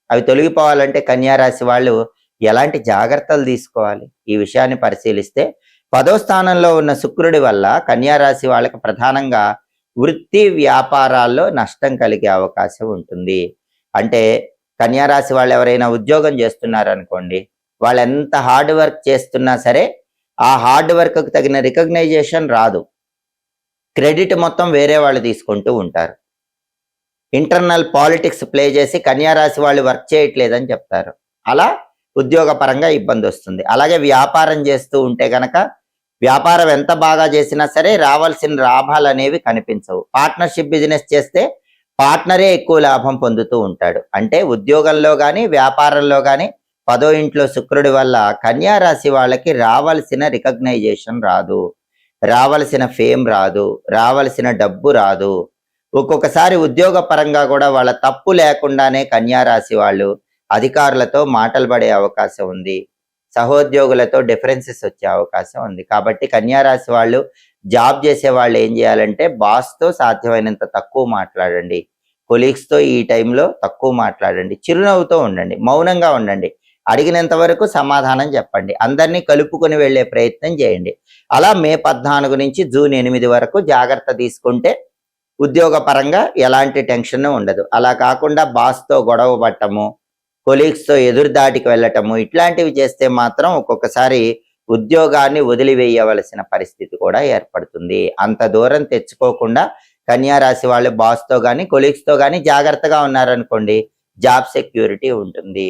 అవి తొలగిపోవాలంటే కన్యారాశి వాళ్ళు ఎలాంటి జాగ్రత్తలు తీసుకోవాలి, ఈ విషయాన్ని పరిశీలిస్తే 10వ స్థానంలో ఉన్న శుక్రుడి వల్ల కన్యారాశి వాళ్ళకి ప్రధానంగా వృత్తి వ్యాపారాల్లో నష్టం కలిగే అవకాశం ఉంటుంది. అంటే కన్యారాశి వాళ్ళు ఎవరైనా ఉద్యోగం చేస్తున్నారనుకోండి, వాళ్ళు ఎంత హార్డ్ వర్క్ చేస్తున్నా సరే ఆ హార్డ్ వర్క్కి తగిన రికగ్నైజేషన్ రాదు. క్రెడిట్ మొత్తం వేరే వాళ్ళు తీసుకుంటూ ఉంటారు. ఇంటర్నల్ పాలిటిక్స్ ప్లే చేసి కన్యారాశి వాళ్ళు వర్క్ చేయట్లేదని చెప్తారు. అలా ఉద్యోగ పరంగా ఇబ్బంది వస్తుంది. అలాగే వ్యాపారం చేస్తూ ఉంటే గనక వ్యాపారం ఎంత బాగా చేసినా సరే రావాల్సిన లాభాలు అనేవి కనిపించవు. పార్ట్నర్షిప్ బిజినెస్ చేస్తే పార్ట్నరే ఎక్కువ లాభం పొందుతూ ఉంటాడు. అంటే ఉద్యోగంలో కానీ వ్యాపారంలో కానీ 10వ ఇంట్లో శుక్రుడి వల్ల కన్యారాశి వాళ్ళకి రావాల్సిన రికగ్నైజేషన్ రాదు, రావాల్సిన ఫేమ్ రాదు, రావాల్సిన డబ్బు రాదు. ఒక్కొక్కసారి ఉద్యోగ పరంగా కూడా వాళ్ళ తప్పు లేకుండానే కన్యారాశి వాళ్ళు అధికారులతో మాటలు పడే అవకాశం ఉంది, సహోద్యోగులతో డిఫరెన్సెస్ వచ్చే అవకాశం ఉంది. కాబట్టి కన్యారాశి వాళ్ళు జాబ్ చేసే వాళ్ళు ఏం చేయాలంటే బాస్తో సాధ్యమైనంత తక్కువ మాట్లాడండి, కొలీగ్స్తో ఈ టైంలో తక్కువ మాట్లాడండి, చిరునవ్వుతో ఉండండి, మౌనంగా ఉండండి, అడిగినంత వరకు సమాధానం చెప్పండి, అందరినీ కలుపుకొని వెళ్ళే ప్రయత్నం చేయండి. అలా మే 14 నుంచి జూన్ 8 వరకు జాగ్రత్త తీసుకుంటే ఉద్యోగ పరంగా ఎలాంటి టెన్షన్ ఉండదు. అలా కాకుండా బాస్తో గొడవ పట్టము, కొలీగ్స్తో ఎదురుదాటికి వెళ్ళటము ఇట్లాంటివి చేస్తే మాత్రం ఒక్కొక్కసారి ఉద్యోగాన్ని వదిలివేయవలసిన పరిస్థితి కూడా ఏర్పడుతుంది. అంత దూరం తెచ్చుకోకుండా కన్యారాశి వాళ్ళు బాస్తో కానీ కొలీగ్స్తో కానీ జాగ్రత్తగా ఉన్నారనుకోండి, జాబ్ సెక్యూరిటీ ఉంటుంది,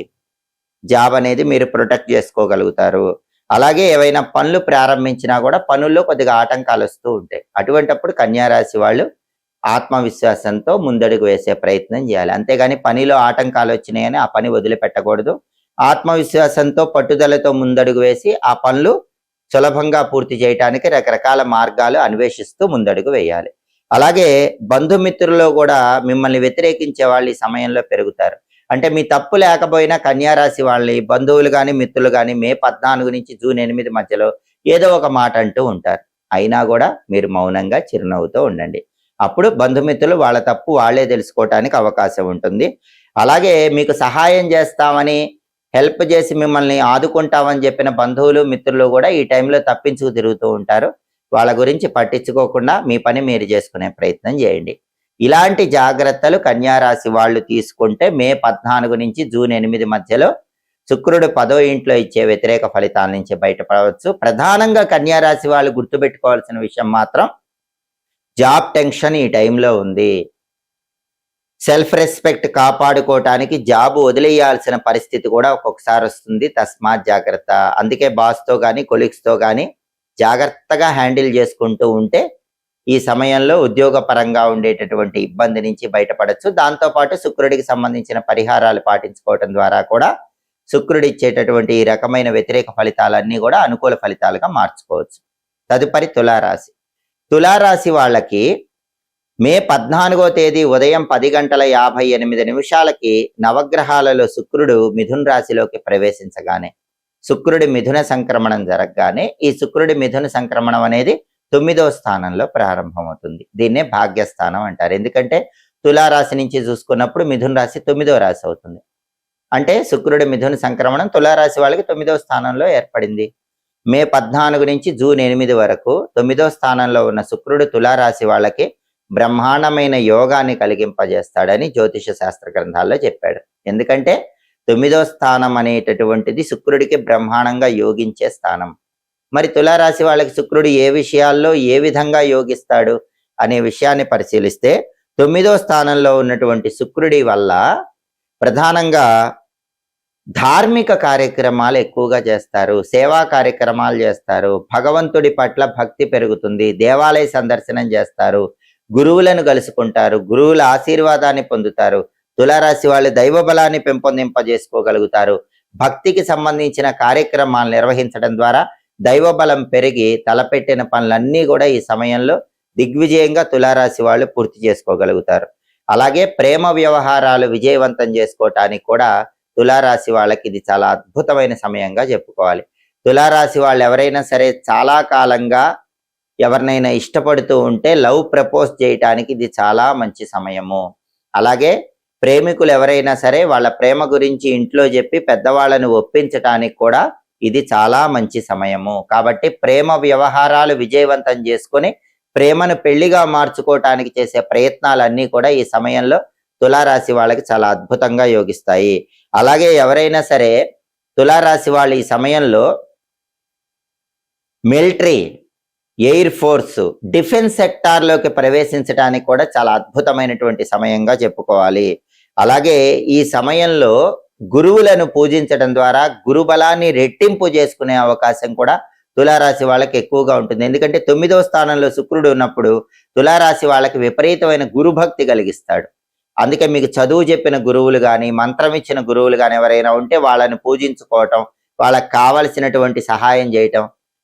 జాబ్ అనేది మీరు ప్రొటెక్ట్ చేసుకోగలుగుతారు. అలాగే ఏవైనా పనులు ప్రారంభించినా కూడా పనుల్లో కొద్దిగా ఆటంకాలు వస్తూ ఉంటాయి. అటువంటప్పుడు కన్యారాశి వాళ్ళు ఆత్మవిశ్వాసంతో ముందడుగు వేసే ప్రయత్నం చేయాలి. అంతేగాని పనిలో ఆటంకాలు వచ్చినాయని ఆ పని వదిలిపెట్టకూడదు. ఆత్మవిశ్వాసంతో పట్టుదలతో ముందడుగు వేసి ఆ పనులు సులభంగా పూర్తి చేయడానికి రకరకాల మార్గాలు అన్వేషిస్తూ ముందడుగు వేయాలి. అలాగే బంధుమిత్రుల్లో కూడా మిమ్మల్ని వ్యతిరేకించే వాళ్ళు ఈ సమయంలో పెరుగుతారు. అంటే మీ తప్పు లేకపోయినా కన్యారాశి వాళ్ళని బంధువులు కానీ మిత్రులు కానీ మే 14 నుంచి జూన్ 8 మధ్యలో ఏదో ఒక మాట అంటూ ఉంటారు. అయినా కూడా మీరు మౌనంగా చిరునవ్వుతో ఉండండి. అప్పుడు బంధుమిత్రులు వాళ్ళ తప్పు వాళ్ళే తెలుసుకోవటానికి అవకాశం ఉంటుంది. అలాగే మీకు సహాయం చేస్తామని, హెల్ప్ చేసి మిమ్మల్ని ఆదుకుంటామని చెప్పిన బంధువులు మిత్రులు కూడా ఈ టైంలో తప్పించుకు తిరుగుతూ ఉంటారు. వాళ్ళ గురించి పట్టించుకోకుండా మీ పని మీరు చేసుకునే ప్రయత్నం చేయండి. ఇలాంటి జాగ్రత్తలు కన్యారాశి వాళ్ళు తీసుకుంటే మే 14 నుంచి జూన్ 8 మధ్యలో శుక్రుడు 10వ ఇంట్లో ఇచ్చే వ్యతిరేక ఫలితాల నుంచి బయటపడవచ్చు. ప్రధానంగా కన్యారాశి వాళ్ళు గుర్తుపెట్టుకోవాల్సిన విషయం మాత్రం జాబ్ టెన్షన్ ఈ టైంలో ఉంది. సెల్ఫ్ రెస్పెక్ట్ కాపాడుకోవటానికి జాబ్ వదిలేయాల్సిన పరిస్థితి కూడా ఒక్కొక్కసారి వస్తుంది. తస్మాత్ జాగ్రత్త. అందుకే బాస్తో కానీ కొలీగ్స్తో కానీ జాగ్రత్తగా హ్యాండిల్ చేసుకుంటూ ఉంటే ఈ సమయంలో ఉద్యోగ పరంగా ఉండేటటువంటి ఇబ్బంది నుంచి బయటపడచ్చు. దాంతోపాటు శుక్రుడికి సంబంధించిన పరిహారాలు పాటించుకోవటం ద్వారా కూడా శుక్రుడు ఇచ్చేటటువంటి ఈ రకమైన వ్యతిరేక ఫలితాలన్నీ కూడా అనుకూల ఫలితాలుగా మార్చుకోవచ్చు. తదుపరి తులారాశి. తులారాశి వాళ్ళకి మే 14వ తేదీ ఉదయం 10:58 నవగ్రహాలలో శుక్రుడు మిథున రాశిలోకి ప్రవేశించగానే, శుక్రుడి మిథున సంక్రమణం జరగగానే, ఈ శుక్రుడి మిథున సంక్రమణం అనేది 9వ స్థానంలో ప్రారంభమవుతుంది. దీన్నే భాగ్యస్థానం అంటారు. ఎందుకంటే తులారాశి నుంచి చూసుకున్నప్పుడు మిథున రాశి 9వ రాశి అవుతుంది. అంటే శుక్రుడి మిథున సంక్రమణం తులారాశి వాళ్ళకి 9వ స్థానంలో ఏర్పడింది. మే 14 నుంచి జూన్ 8 వరకు 9వ స్థానంలో ఉన్న శుక్రుడు తులారాశి వాళ్ళకి బ్రహ్మాండమైన యోగాన్ని కలిగింపజేస్తాడని జ్యోతిష శాస్త్ర గ్రంథాల్లో చెప్పాడు. ఎందుకంటే 9వ స్థానం అనేటటువంటిది శుక్రుడికి బ్రహ్మాండంగా యోగించే స్థానం. మరి తులారాశి వాళ్ళకి శుక్రుడు ఏ విషయాల్లో ఏ విధంగా యోగిస్తాడు అనే విషయాన్ని పరిశీలిస్తే 9వ స్థానంలో ఉన్నటువంటి శుక్రుడి వల్ల ప్రధానంగా ధార్మిక కార్యక్రమాలు ఎక్కువగా చేస్తారు, సేవా కార్యక్రమాలు చేస్తారు, భగవంతుడి పట్ల భక్తి పెరుగుతుంది, దేవాలయ సందర్శనం చేస్తారు, గురువులను కలుసుకుంటారు, గురువుల ఆశీర్వాదాన్ని పొందుతారు. తులారాశి వాళ్ళు దైవ బలాన్ని పెంపొందింపజేసుకోగలుగుతారు. భక్తికి సంబంధించిన కార్యక్రమాలు నిర్వహించడం ద్వారా దైవ బలం పెరిగి తలపెట్టిన పనులన్నీ కూడా ఈ సమయంలో దిగ్విజయంగా తులారాశి వాళ్ళు పూర్తి చేసుకోగలుగుతారు. అలాగే ప్రేమ వ్యవహారాలు విజయవంతం చేసుకోవటానికి కూడా తులారాశి వాళ్ళకి ఇది చాలా అద్భుతమైన సమయంగా చెప్పుకోవాలి. తులారాశి వాళ్ళు ఎవరైనా సరే చాలా కాలంగా ఎవరినైనా ఇష్టపడుతూ ఉంటే లవ్ ప్రపోజ్ చేయటానికి ఇది చాలా మంచి సమయము. అలాగే ప్రేమికులు ఎవరైనా సరే వాళ్ళ ప్రేమ గురించి ఇంట్లో చెప్పి పెద్దవాళ్ళను ఒప్పించటానికి కూడా ఇది చాలా మంచి సమయము. కాబట్టి ప్రేమ వ్యవహారాలు విజయవంతం చేసుకొని ప్రేమను పెళ్లిగా మార్చుకోవటానికి చేసే ప్రయత్నాలన్నీ కూడా ఈ సమయంలో తులారాశి వాళ్ళకి చాలా అద్భుతంగా యోగిస్తాయి. అలాగే ఎవరైనా సరే తులారాశి వాళ్ళు ఈ సమయంలో మిలిటరీ, ఎయిర్ ఫోర్స్, డిఫెన్స్ సెక్టార్లోకి ప్రవేశించడానికి కూడా చాలా అద్భుతమైనటువంటి సమయంగా చెప్పుకోవాలి. అలాగే ఈ సమయంలో గురువులను పూజించడం ద్వారా గురుబలాన్ని రెట్టింపు చేసుకునే అవకాశం కూడా తులారాశి వాళ్ళకి ఎక్కువగా ఉంటుంది. ఎందుకంటే 9వ స్థానంలో శుక్రుడు ఉన్నప్పుడు తులారాశి వాళ్ళకి విపరీతమైన గురుభక్తి కలిగిస్తాడు. అందుకే మీకు చదువు చెప్పిన గురువులు కానీ, మంత్రం ఇచ్చిన గురువులు కానీ ఎవరైనా ఉంటే వాళ్ళని పూజించుకోవటం, వాళ్ళకి కావలసినటువంటి సహాయం చేయటం,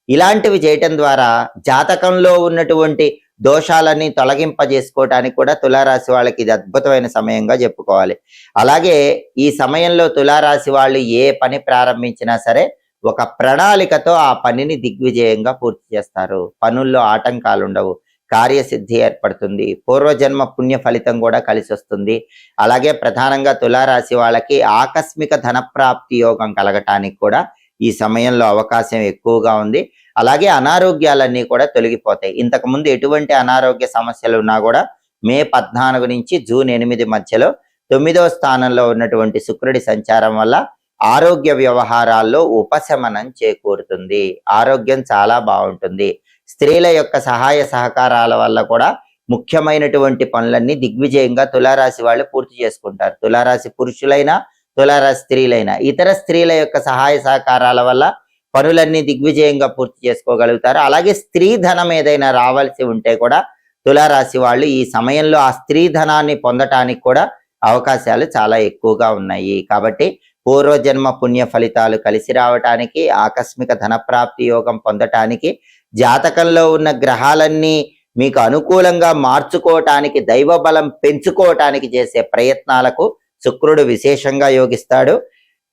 ఇలాంటివి చేయటం ద్వారా జాతకంలో ఉన్నటువంటి దోషాలన్నీ తొలగింపజేసుకోవటానికి కూడా తులారాశి వాళ్ళకి ఇది అద్భుతమైన సమయంగా చెప్పుకోవాలి. అలాగే ఈ సమయంలో తులారాశి వాళ్ళు ఏ పని ప్రారంభించినా సరే ఒక ప్రణాళికతో ఆ పనిని దిగ్విజయంగా పూర్తి చేస్తారు. పనుల్లో ఆటంకాలు ఉండవు, కార్యసిద్ధి ఏర్పడుతుంది, పూర్వజన్మ పుణ్య ఫలితం కూడా కలిసి వస్తుంది. అలాగే ప్రధానంగా తులారాశి వాళ్ళకి ఆకస్మిక ధనప్రాప్తి యోగం కలగటానికి కూడా ఈ సమయంలో అవకాశం ఎక్కువగా ఉంది. అలాగే అనారోగ్యాలన్నీ కూడా తొలగిపోతాయి. ఇంతకుముందు ఎటువంటి అనారోగ్య సమస్యలు ఉన్నా కూడా మే 14 నుంచి జూన్ 8 మధ్యలో 9వ స్థానంలో ఉన్నటువంటి శుక్రుడి సంచారం వల్ల ఆరోగ్య వ్యవహారాల్లో ఉపశమనం చేకూరుతుంది. ఆరోగ్యం చాలా బాగుంటుంది. స్త్రీల యొక్క సహాయ సహకారాల వల్ల కూడా ముఖ్యమైనటువంటి పనులన్నీ దిగ్విజయంగా తులారాశి వాళ్ళు పూర్తి చేసుకుంటారు. తులారాశి పురుషులైనా, తులారాశి స్త్రీలైనా, ఇతర స్త్రీల యొక్క సహాయ సహకారాల వల్ల పనులన్నీ దిగ్విజయంగా పూర్తి చేసుకోగలుగుతారు. అలాగే స్త్రీ ధనం ఏదైనా రావాల్సి ఉంటే కూడా తులారాశి వాళ్ళు ఈ సమయంలో ఆ స్త్రీ ధనాన్ని పొందటానికి కూడా అవకాశాలు చాలా ఎక్కువగా ఉన్నాయి. కాబట్టి పూర్వజన్మ పుణ్య ఫలితాలు కలిసి రావటానికి, ఆకస్మిక ధనప్రాప్తి యోగం పొందటానికి, జాతకంలో ఉన్న గ్రహాలన్నీ మీకు అనుకూలంగా మార్చుకోవటానికి, దైవ బలం పెంచుకోవటానికి చేసే ప్రయత్నాలకు శుక్రుడు విశేషంగా యోగిస్తాడు.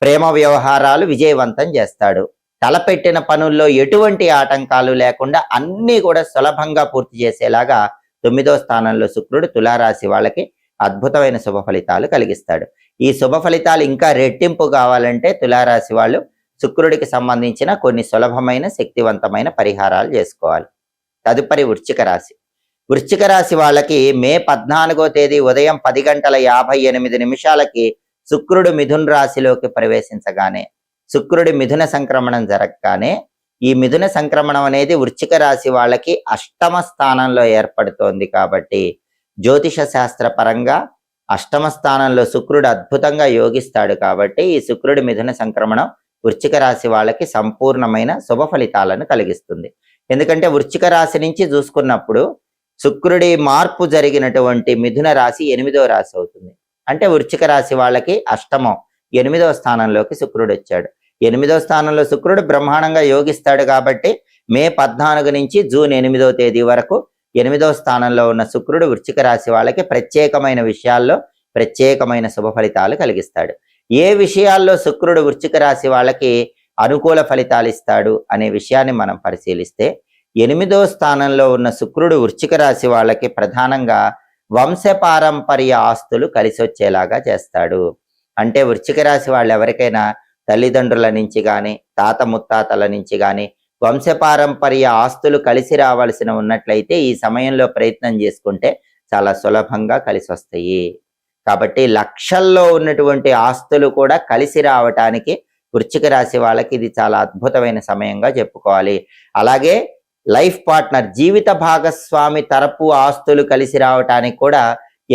ప్రేమ వ్యవహారాలు విజయవంతం చేస్తాడు. తలపెట్టిన పనుల్లో ఎటువంటి ఆటంకాలు లేకుండా అన్నీ కూడా సులభంగా పూర్తి చేసేలాగా 9వ స్థానంలో శుక్రుడు తులారాశి వాళ్ళకి అద్భుతమైన శుభ ఫలితాలు కలిగిస్తాడు. ఈ శుభ ఫలితాలు ఇంకా రెట్టింపు కావాలంటే తులారాశి వాళ్ళు శుక్రుడికి సంబంధించిన కొన్ని సులభమైన శక్తివంతమైన పరిహారాలు చేసుకోవాలి. తదుపరి వృశ్చిక రాశి. వృశ్చిక రాశి వాళ్ళకి మే 14వ తేదీ ఉదయం 10:58 శుక్రుడు మిథున రాశిలోకి ప్రవేశించగానే, శుక్రుడి మిథున సంక్రమణం జరగగానే, ఈ మిథున సంక్రమణం అనేది వృశ్చిక రాశి వాళ్ళకి 8వ స్థానంలో ఏర్పడుతోంది. కాబట్టి జ్యోతిష శాస్త్ర పరంగా 8వ స్థానంలో శుక్రుడు అద్భుతంగా యోగిస్తాడు. కాబట్టి ఈ శుక్రుడి మిథున సంక్రమణం వృశ్చిక రాశి వాళ్ళకి సంపూర్ణమైన శుభ ఫలితాలను కలిగిస్తుంది. ఎందుకంటే వృశ్చిక రాశి నుంచి చూసుకున్నప్పుడు శుక్రుడి మార్పు జరిగినటువంటి మిథున రాశి 8వ రాశి అవుతుంది. అంటే వృశ్చిక రాశి వాళ్ళకి అష్టమం 8వ స్థానంలోకి శుక్రుడు వచ్చాడు. 8వ స్థానంలో శుక్రుడు బ్రహ్మాండంగా యోగిస్తాడు. కాబట్టి మే 14 నుంచి జూన్ 8వ తేదీ వరకు 8వ స్థానంలో ఉన్న శుక్రుడు వృశ్చిక రాశి వాళ్ళకి ప్రత్యేకమైన విషయాల్లో ప్రత్యేకమైన శుభ ఫలితాలు కలిగిస్తాడు. ఏ విషయాల్లో శుక్రుడు వృశ్చిక రాశి వాళ్ళకి అనుకూల ఫలితాలు ఇస్తాడు అనే విషయాన్ని మనం పరిశీలిస్తే, 8వ స్థానంలో ఉన్న శుక్రుడు వృశ్చిక రాశి వాళ్ళకి ప్రధానంగా వంశపారంపర్య ఆస్తులు కలిసి వచ్చేలాగా చేస్తాడు. అంటే వృశ్చిక రాశి వాళ్ళు ఎవరికైనా తల్లిదండ్రుల నుంచి కానీ, తాత ముత్తాతల నుంచి కానీ వంశపారంపర్య ఆస్తులు కలిసి రావాల్సిన ఉన్నట్లయితే ఈ సమయంలో ప్రయత్నం చేసుకుంటే చాలా సులభంగా కలిసి వస్తాయి. కాబట్టి లక్షల్లో ఉన్నటువంటి ఆస్తులు కూడా కలిసి రావటానికి వృశ్చిక రాశి వాళ్ళకి ఇది చాలా అద్భుతమైన సమయంగా చెప్పుకోవాలి. అలాగే లైఫ్ పార్ట్నర్, జీవిత భాగస్వామి తరపు ఆస్తులు కలిసి రావటానికి కూడా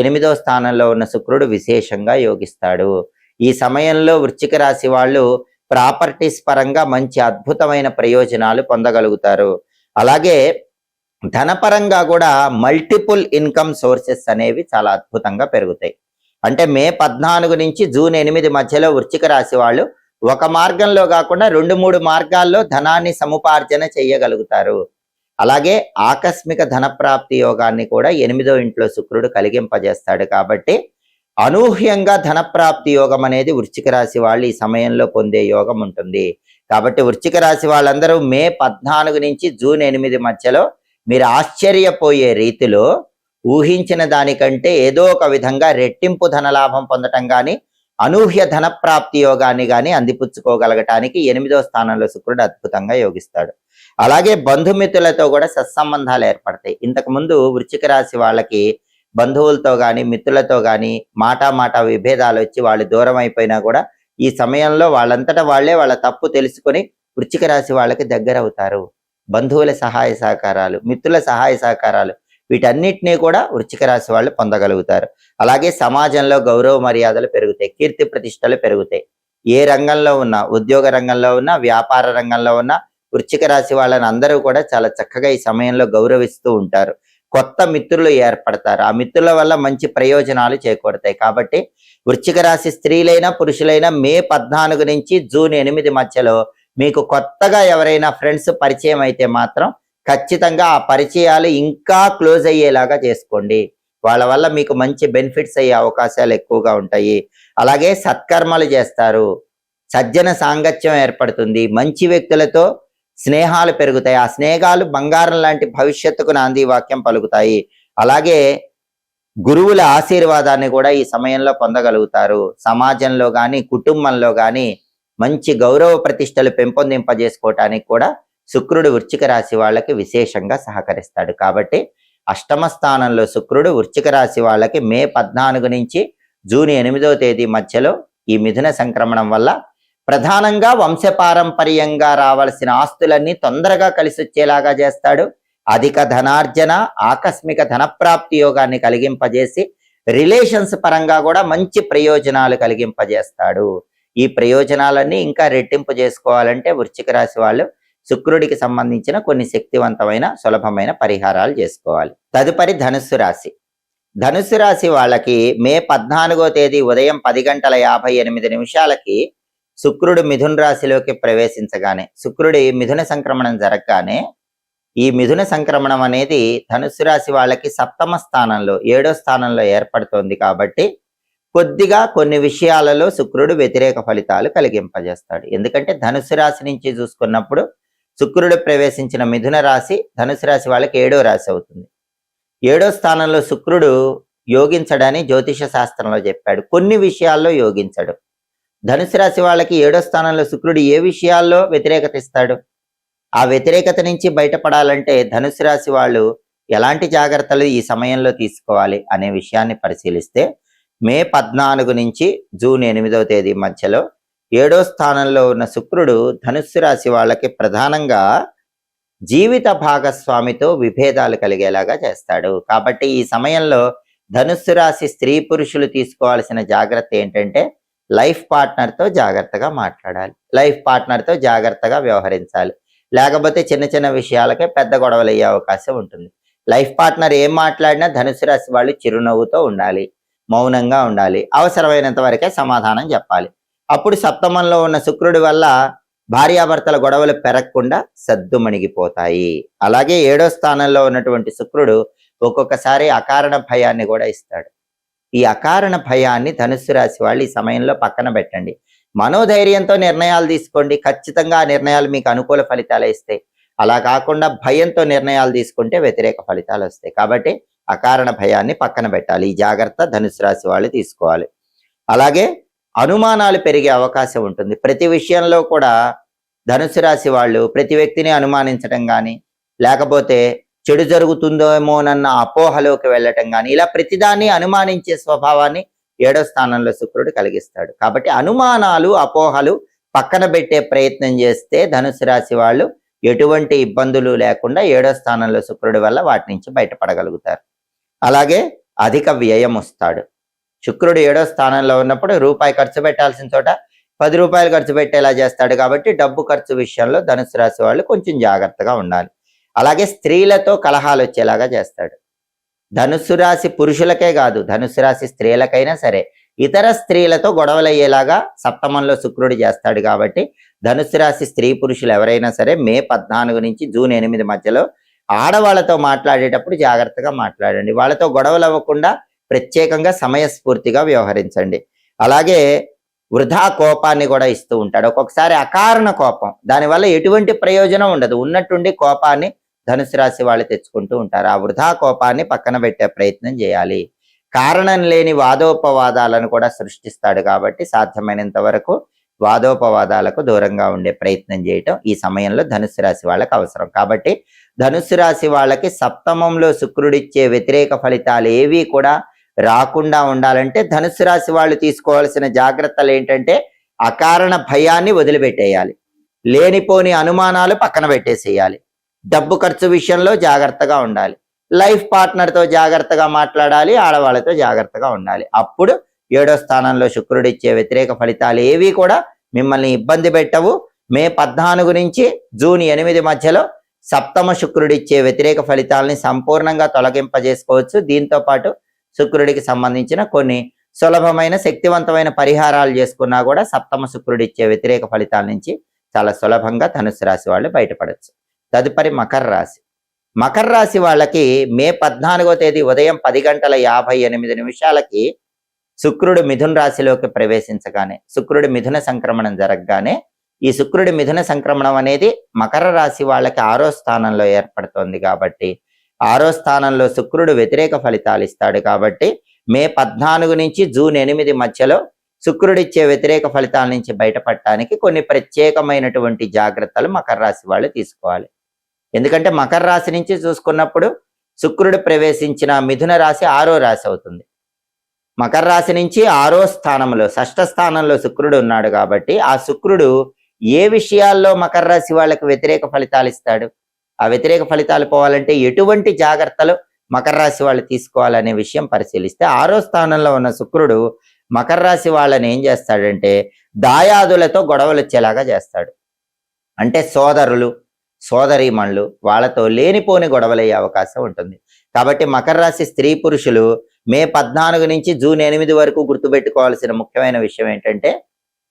8వ స్థానంలో ఉన్న శుక్రుడు విశేషంగా యోగిస్తాడు. ఈ సమయంలో వృశ్చిక రాశి వాళ్ళు ప్రాపర్టీస్ పరంగా మంచి అద్భుతమైన ప్రయోజనాలు పొందగలుగుతారు. అలాగే ధనపరంగా కూడా మల్టిపుల్ ఇన్కమ్ సోర్సెస్ అనేవి చాలా అద్భుతంగా పెరుగుతాయి. అంటే మే 14 నుంచి జూన్ 8 మధ్యలో వృశ్చిక రాశి వాళ్ళు ఒక మార్గంలో కాకుండా 2-3 మార్గాల్లో ధనాన్ని సముపార్జన చేయగలుగుతారు. అలాగే ఆకస్మిక ధనప్రాప్తి యోగాన్ని కూడా 8వ ఇంట్లో శుక్రుడు కలిగింపజేస్తాడు. కాబట్టి అనూహ్యంగా ధనప్రాప్తి యోగం అనేది వృశ్చిక రాశి వాళ్ళు ఈ సమయంలో పొందే యోగం ఉంటుంది. కాబట్టి వృశ్చిక రాశి వాళ్ళందరూ మే 14 నుంచి జూన్ 8 మధ్యలో మీరు ఆశ్చర్యపోయే రీతిలో ఊహించిన దానికంటే ఏదో ఒక విధంగా రెట్టింపు ధనలాభం పొందటం కానీ, అనూహ్య ధనప్రాప్తి యోగాన్ని కానీ అందిపుచ్చుకోగలగటానికి 8వ స్థానంలో శుక్రుడు అద్భుతంగా యోగిస్తాడు. అలాగే బంధుమిత్రులతో కూడా సత్సంబంధాలు ఏర్పడతాయి. ఇంతకుముందు వృశ్చిక రాశి వాళ్ళకి బంధువులతో కానీ మిత్రులతో కానీ మాట విభేదాలు వచ్చి వాళ్ళు దూరం అయిపోయినా కూడా ఈ సమయంలో వాళ్ళంతటా వాళ్ళే వాళ్ళ తప్పు తెలుసుకొని వృశ్చిక రాశి వాళ్ళకి దగ్గర అవుతారు. బంధువుల సహాయ సహకారాలు, మిత్రుల సహాయ సహకారాలు, వీటన్నిటినీ కూడా వృశ్చిక రాశి వాళ్ళు పొందగలుగుతారు. అలాగే సమాజంలో గౌరవ మర్యాదలు పెరుగుతాయి, కీర్తి ప్రతిష్టలు పెరుగుతాయి. ఏ రంగంలో ఉన్నా, ఉద్యోగ రంగంలో ఉన్నా, వ్యాపార రంగంలో ఉన్నా వృశ్చిక రాశి వాళ్ళని అందరూ కూడా చాలా చక్కగా ఈ సమయంలో గౌరవిస్తూ ఉంటారు. కొత్త మిత్రులు ఏర్పడతారు. ఆ మిత్రుల వల్ల మంచి ప్రయోజనాలు చేకూరుతాయి. కాబట్టి వృశ్చిక రాశి స్త్రీలైనా పురుషులైనా మే 14 నుంచి జూన్ 8 మధ్యలో మీకు కొత్తగా ఎవరైనా ఫ్రెండ్స్ పరిచయం అయితే మాత్రం ఖచ్చితంగా ఆ పరిచయాలు ఇంకా క్లోజ్ అయ్యేలాగా చేసుకోండి. వాళ్ళ వల్ల మీకు మంచి బెనిఫిట్స్ అయ్యే అవకాశాలు ఎక్కువగా ఉంటాయి. అలాగే సత్కర్మలు చేస్తారు, సజ్జన సాంగత్యం ఏర్పడుతుంది, మంచి వ్యక్తులతో స్నేహాలు పెరుగుతాయి. ఆ స్నేహాలు బంగారం లాంటి భవిష్యత్తుకు నాంది వాక్యం పలుకుతాయి. అలాగే గురువుల ఆశీర్వాదాన్ని కూడా ఈ సమయంలో పొందగలుగుతారు. సమాజంలో కానీ కుటుంబంలో కానీ మంచి గౌరవ ప్రతిష్టలు పెంపొందింపజేసుకోవటానికి కూడా శుక్రుడు వృశ్చిక రాశి వాళ్ళకి విశేషంగా సహకరిస్తాడు. కాబట్టి అష్టమ స్థానంలో శుక్రుడు వృశ్చిక రాశి వాళ్ళకి మే 14 నుంచి జూన్ 8వ తేదీ మధ్యలో ఈ మిథున సంక్రమణం వల్ల ప్రధానంగా వంశపారంపర్యంగా రావాల్సిన ఆస్తులన్నీ తొందరగా కలిసి వచ్చేలాగా చేస్తాడు. అధిక ధనార్జన, ఆకస్మిక ధనప్రాప్తి యోగాన్ని కలిగింపజేసి రిలేషన్స్ పరంగా కూడా మంచి ప్రయోజనాలు కలిగింపజేస్తాడు. ఈ ప్రయోజనాలన్నీ ఇంకా రెట్టింపు చేసుకోవాలంటే వృశ్చిక రాశి వాళ్ళు శుక్రుడికి సంబంధించిన కొన్ని శక్తివంతమైన సులభమైన పరిహారాలు చేసుకోవాలి. తదుపరి ధనుస్సు రాశి. ధనుస్సు రాశి వాళ్ళకి మే 14వ తేదీ ఉదయం 10:58 శుక్రుడు మిథున రాశిలోకి ప్రవేశించగానే, శుక్రుడి మిథున సంక్రమణం జరగగానే, ఈ మిథున సంక్రమణం అనేది ధనుస్సు రాశి వాళ్ళకి 7వ స్థానంలో 7వ స్థానంలో ఏర్పడుతోంది. కాబట్టి కొద్దిగా కొన్ని విషయాలలో శుక్రుడు వ్యతిరేక ఫలితాలు కలిగింపజేస్తాడు. ఎందుకంటే ధనుస్సు రాశి నుంచి చూసుకున్నప్పుడు శుక్రుడు ప్రవేశించిన మిథున రాశి ధనుసు రాశి వాళ్ళకి 7వ రాశి అవుతుంది. 7వ స్థానంలో శుక్రుడు యోగించడని జ్యోతిష శాస్త్రంలో చెప్పాడు. కొన్ని విషయాల్లో యోగించడు. ధనుసు రాశి వాళ్ళకి 7వ స్థానంలో శుక్రుడు ఏ విషయాల్లో వ్యతిరేకత ఇస్తాడు? ఆ వ్యతిరేకత నుంచి బయటపడాలంటే ధనుసు రాశి వాళ్ళు ఎలాంటి జాగ్రత్తలు ఈ సమయంలో తీసుకోవాలి అనే విషయాన్ని పరిశీలిస్తే మే 14 నుంచి జూన్ 8వ తేదీ మధ్యలో 7వ స్థానంలో ఉన్న శుక్రుడు ధనుస్సు రాశి వాళ్ళకి ప్రధానంగా జీవిత భాగస్వామితో విభేదాలు కలిగేలాగా చేస్తాడు. కాబట్టి ఈ సమయంలో ధనుస్సు రాశి స్త్రీ పురుషులు తీసుకోవాల్సిన జాగ్రత్త ఏంటంటే లైఫ్ పార్ట్నర్తో జాగ్రత్తగా మాట్లాడాలి, లైఫ్ పార్ట్నర్తో జాగ్రత్తగా వ్యవహరించాలి. లేకపోతే చిన్న చిన్న విషయాలకే పెద్ద గొడవలు అయ్యే అవకాశం ఉంటుంది. లైఫ్ పార్ట్నర్ ఏం మాట్లాడినా ధనుస్సు రాశి వాళ్ళు చిరునవ్వుతో ఉండాలి, మౌనంగా ఉండాలి, అవసరమైనంత వరకే సమాధానం చెప్పాలి. అప్పుడు సప్తమంలో ఉన్న శుక్రుడి వల్ల భార్యాభర్తల గొడవలు పెరగకుండా సద్దుమణిగిపోతాయి. అలాగే 7వ స్థానంలో ఉన్నటువంటి శుక్రుడు ఒక్కొక్కసారి అకారణ భయాన్ని కూడా ఇస్తాడు. ఈ అకారణ భయాన్ని ధనుస్సు రాశి వాళ్ళు ఈ సమయంలో పక్కన పెట్టండి. మనోధైర్యంతో నిర్ణయాలు తీసుకోండి, ఖచ్చితంగా ఆ నిర్ణయాలు మీకు అనుకూల ఫలితాలు ఇస్తాయి. అలా కాకుండా భయంతో నిర్ణయాలు తీసుకుంటే వ్యతిరేక ఫలితాలు వస్తాయి. కాబట్టి అకారణ భయాన్ని పక్కన పెట్టాలి. ఈ జాగ్రత్త ధనుస్సు రాశి వాళ్ళు తీసుకోవాలి. అలాగే అనుమానాలు పెరిగే అవకాశం ఉంటుంది. ప్రతి విషయంలో కూడా ధనుస్సు రాశి వాళ్ళు ప్రతి వ్యక్తిని అనుమానించడం కానీ, లేకపోతే చెడు జరుగుతుందేమోనన్న అపోహలోకి వెళ్ళటం కానీ, ఇలా ప్రతిదాన్ని అనుమానించే స్వభావాన్ని 7వ స్థానంలో శుక్రుడు కలిగిస్తాడు. కాబట్టి అనుమానాలు, అపోహలు పక్కన పెట్టే ప్రయత్నం చేస్తే ధనుసు రాశి వాళ్ళు ఎటువంటి ఇబ్బందులు లేకుండా 7వ స్థానంలో శుక్రుడి వల్ల వాటి నుంచి బయటపడగలుగుతారు. అలాగే అధిక వ్యయం వస్తాడు. శుక్రుడు 7వ స్థానంలో ఉన్నప్పుడు రూపాయి ఖర్చు పెట్టాల్సిన చోట 10 రూపాయలు ఖర్చు పెట్టేలా చేస్తాడు. కాబట్టి డబ్బు ఖర్చు విషయంలో ధనుసు రాశి వాళ్ళు కొంచెం జాగ్రత్తగా ఉండాలి. అలాగే స్త్రీలతో కలహాలు వచ్చేలాగా చేస్తాడు. ధనుస్సు రాశి పురుషులకే కాదు, ధనుస్సు రాశి స్త్రీలకైనా సరే ఇతర స్త్రీలతో గొడవలు అయ్యేలాగా సప్తమంలో శుక్రుడు చేస్తాడు. కాబట్టి ధనుస్సు రాశి స్త్రీ పురుషులు ఎవరైనా సరే మే 14 నుంచి జూన్ 8 మధ్యలో ఆడవాళ్లతో మాట్లాడేటప్పుడు జాగ్రత్తగా మాట్లాడండి. వాళ్ళతో గొడవలు అవ్వకుండా ప్రత్యేకంగా సమయస్ఫూర్తిగా వ్యవహరించండి. అలాగే వృధా కోపాన్ని కూడా ఇస్తూ ఉంటాడు. ఒక్కొక్కసారి అకారణ కోపం, దానివల్ల ఎటువంటి ప్రయోజనం ఉండదు. ఉన్నట్టుండి కోపాన్ని ధనుసు రాశి వాళ్ళు తెచ్చుకుంటూ ఉంటారు. ఆ వృధా కోపాన్ని పక్కన పెట్టే ప్రయత్నం చేయాలి. కారణం లేని వాదోపవాదాలను కూడా సృష్టిస్తాడు. కాబట్టి సాధ్యమైనంత వరకు వాదోపవాదాలకు దూరంగా ఉండే ప్రయత్నం చేయటం ఈ సమయంలో ధనుసు రాశి వాళ్ళకి అవసరం. కాబట్టి ధనుసు రాశి వాళ్ళకి సప్తమంలో శుక్రుడిచ్చే వ్యతిరేక ఫలితాలు ఏవి కూడా రాకుండా ఉండాలంటే ధనుసు రాశి వాళ్ళు తీసుకోవాల్సిన జాగ్రత్తలు ఏంటంటే అకారణ భయాన్ని వదిలిపెట్టేయాలి, లేనిపోని అనుమానాలు పక్కన పెట్టేసేయాలి, డబ్బు ఖర్చు విషయంలో జాగ్రత్తగా ఉండాలి, లైఫ్ పార్ట్నర్తో జాగ్రత్తగా మాట్లాడాలి, ఆడవాళ్ళతో జాగ్రత్తగా ఉండాలి. అప్పుడు 7వ స్థానంలో శుక్రుడు ఇచ్చే వ్యతిరేక ఫలితాలు ఏవి కూడా మిమ్మల్ని ఇబ్బంది పెట్టవు. మే 14 నుంచి జూన్ 8 మధ్యలో సప్తమ శుక్రుడు ఇచ్చే వ్యతిరేక ఫలితాలని సంపూర్ణంగా తొలగింపజేసుకోవచ్చు. దీంతో పాటు శుక్రుడికి సంబంధించిన కొన్ని సులభమైన శక్తివంతమైన పరిహారాలు చేసుకున్నా కూడా సప్తమ శుక్రుడు ఇచ్చే వ్యతిరేక ఫలితాల నుంచి చాలా సులభంగా ధనుసు రాశి వాళ్ళు బయటపడచ్చు. తదుపరి మకర రాశి. మకర రాశి వాళ్ళకి మే 14వ తేదీ ఉదయం 10:58 శుక్రుడు మిథున రాశిలోకి ప్రవేశించగానే, శుక్రుడి మిథున సంక్రమణం జరగగానే, ఈ శుక్రుడి మిథున సంక్రమణం అనేది మకర రాశి వాళ్ళకి 6వ స్థానంలో ఏర్పడుతోంది. కాబట్టి 6వ స్థానంలో శుక్రుడు వ్యతిరేక ఫలితాలు ఇస్తాడు. కాబట్టి మే 14 నుంచి జూన్ 8 మధ్యలో శుక్రుడిచ్చే వ్యతిరేక ఫలితాల నుంచి బయటపడటానికి కొన్ని ప్రత్యేకమైనటువంటి జాగ్రత్తలు మకర రాశి వాళ్ళు తీసుకోవాలి. ఎందుకంటే మకర రాశి నుంచి చూసుకున్నప్పుడు శుక్రుడు ప్రవేశించిన మిథున రాశి 6వ రాశి అవుతుంది. మకర రాశి నుంచి 6వ స్థానంలో, షష్ఠ స్థానంలో శుక్రుడు ఉన్నాడు. కాబట్టి ఆ శుక్రుడు ఏ విషయాల్లో మకర రాశి వాళ్ళకి వ్యతిరేక ఫలితాలు ఇస్తాడు, ఆ వ్యతిరేక ఫలితాలు పోవాలంటే ఎటువంటి జాగ్రత్తలు మకర రాశి వాళ్ళు తీసుకోవాలనే విషయం పరిశీలిస్తే 6వ స్థానంలో ఉన్న శుక్రుడు మకర రాశి వాళ్ళని ఏం చేస్తాడంటే దాయాదులతో గొడవలు వచ్చేలాగా చేస్తాడు. అంటే సోదరులు, సోదరీమణులు, వాళ్ళతో లేనిపోని గొడవలయ్యే అవకాశం ఉంటుంది. కాబట్టి మకర రాశి స్త్రీ పురుషులు మే 14 నుంచి జూన్ 8 వరకు గుర్తుపెట్టుకోవాల్సిన ముఖ్యమైన విషయం ఏంటంటే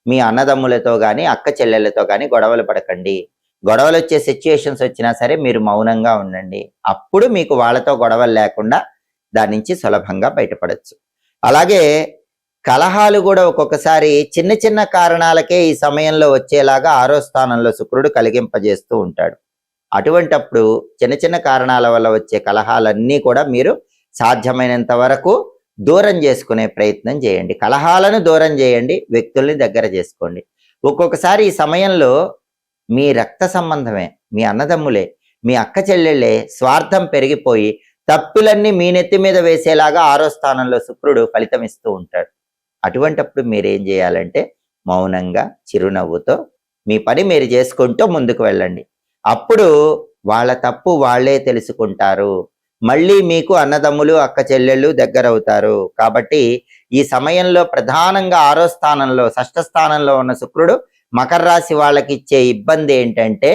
మీ అన్నదమ్ములతో కానీ అక్క చెల్లెళ్ళతో కానీ గొడవలు పడకండి. గొడవలు వచ్చే సిచ్యుయేషన్స్ వచ్చినా సరే మీరు మౌనంగా ఉండండి. అప్పుడు మీకు వాళ్ళతో గొడవలు లేకుండా దాని నుంచి సులభంగా బయటపడచ్చు. అలాగే కలహాలు కూడా ఒక్కొక్కసారి చిన్న చిన్న కారణాలకే ఈ సమయంలో వచ్చేలాగా 6వ స్థానంలో శుక్రుడు కలిగింపజేస్తూ ఉంటాడు. అటువంటప్పుడు చిన్న చిన్న కారణాల వల్ల వచ్చే కలహాలన్నీ కూడా మీరు సాధ్యమైనంత వరకు దూరం చేసుకునే ప్రయత్నం చేయండి. కలహాలను దూరం చేయండి, వ్యక్తుల్ని దగ్గర చేసుకోండి. ఒక్కొక్కసారి ఈ సమయంలో మీ రక్త సంబంధమే, మీ అన్నదమ్ములే, మీ అక్క చెల్లెళ్ళే స్వార్థం పెరిగిపోయి తప్పులన్నీ మీ నెత్తి మీద వేసేలాగా 6వ స్థానంలో శుక్రుడు ఫలితం ఇస్తూ ఉంటాడు. అటువంటప్పుడు మీరేం చేయాలంటే మౌనంగా చిరునవ్వుతో మీ పని మీరు చేసుకుంటూ ముందుకు వెళ్ళండి. అప్పుడు వాళ్ళ తప్పు వాళ్ళే తెలుసుకుంటారు. మళ్ళీ మీకు అన్నదమ్ములు అక్క చెల్లెళ్ళు దగ్గర అవుతారు. కాబట్టి ఈ సమయంలో ప్రధానంగా 6వ స్థానంలో, షష్ఠ స్థానంలో ఉన్న శుక్రుడు మకర రాశి వాళ్ళకి ఇచ్చే ఇబ్బంది ఏంటంటే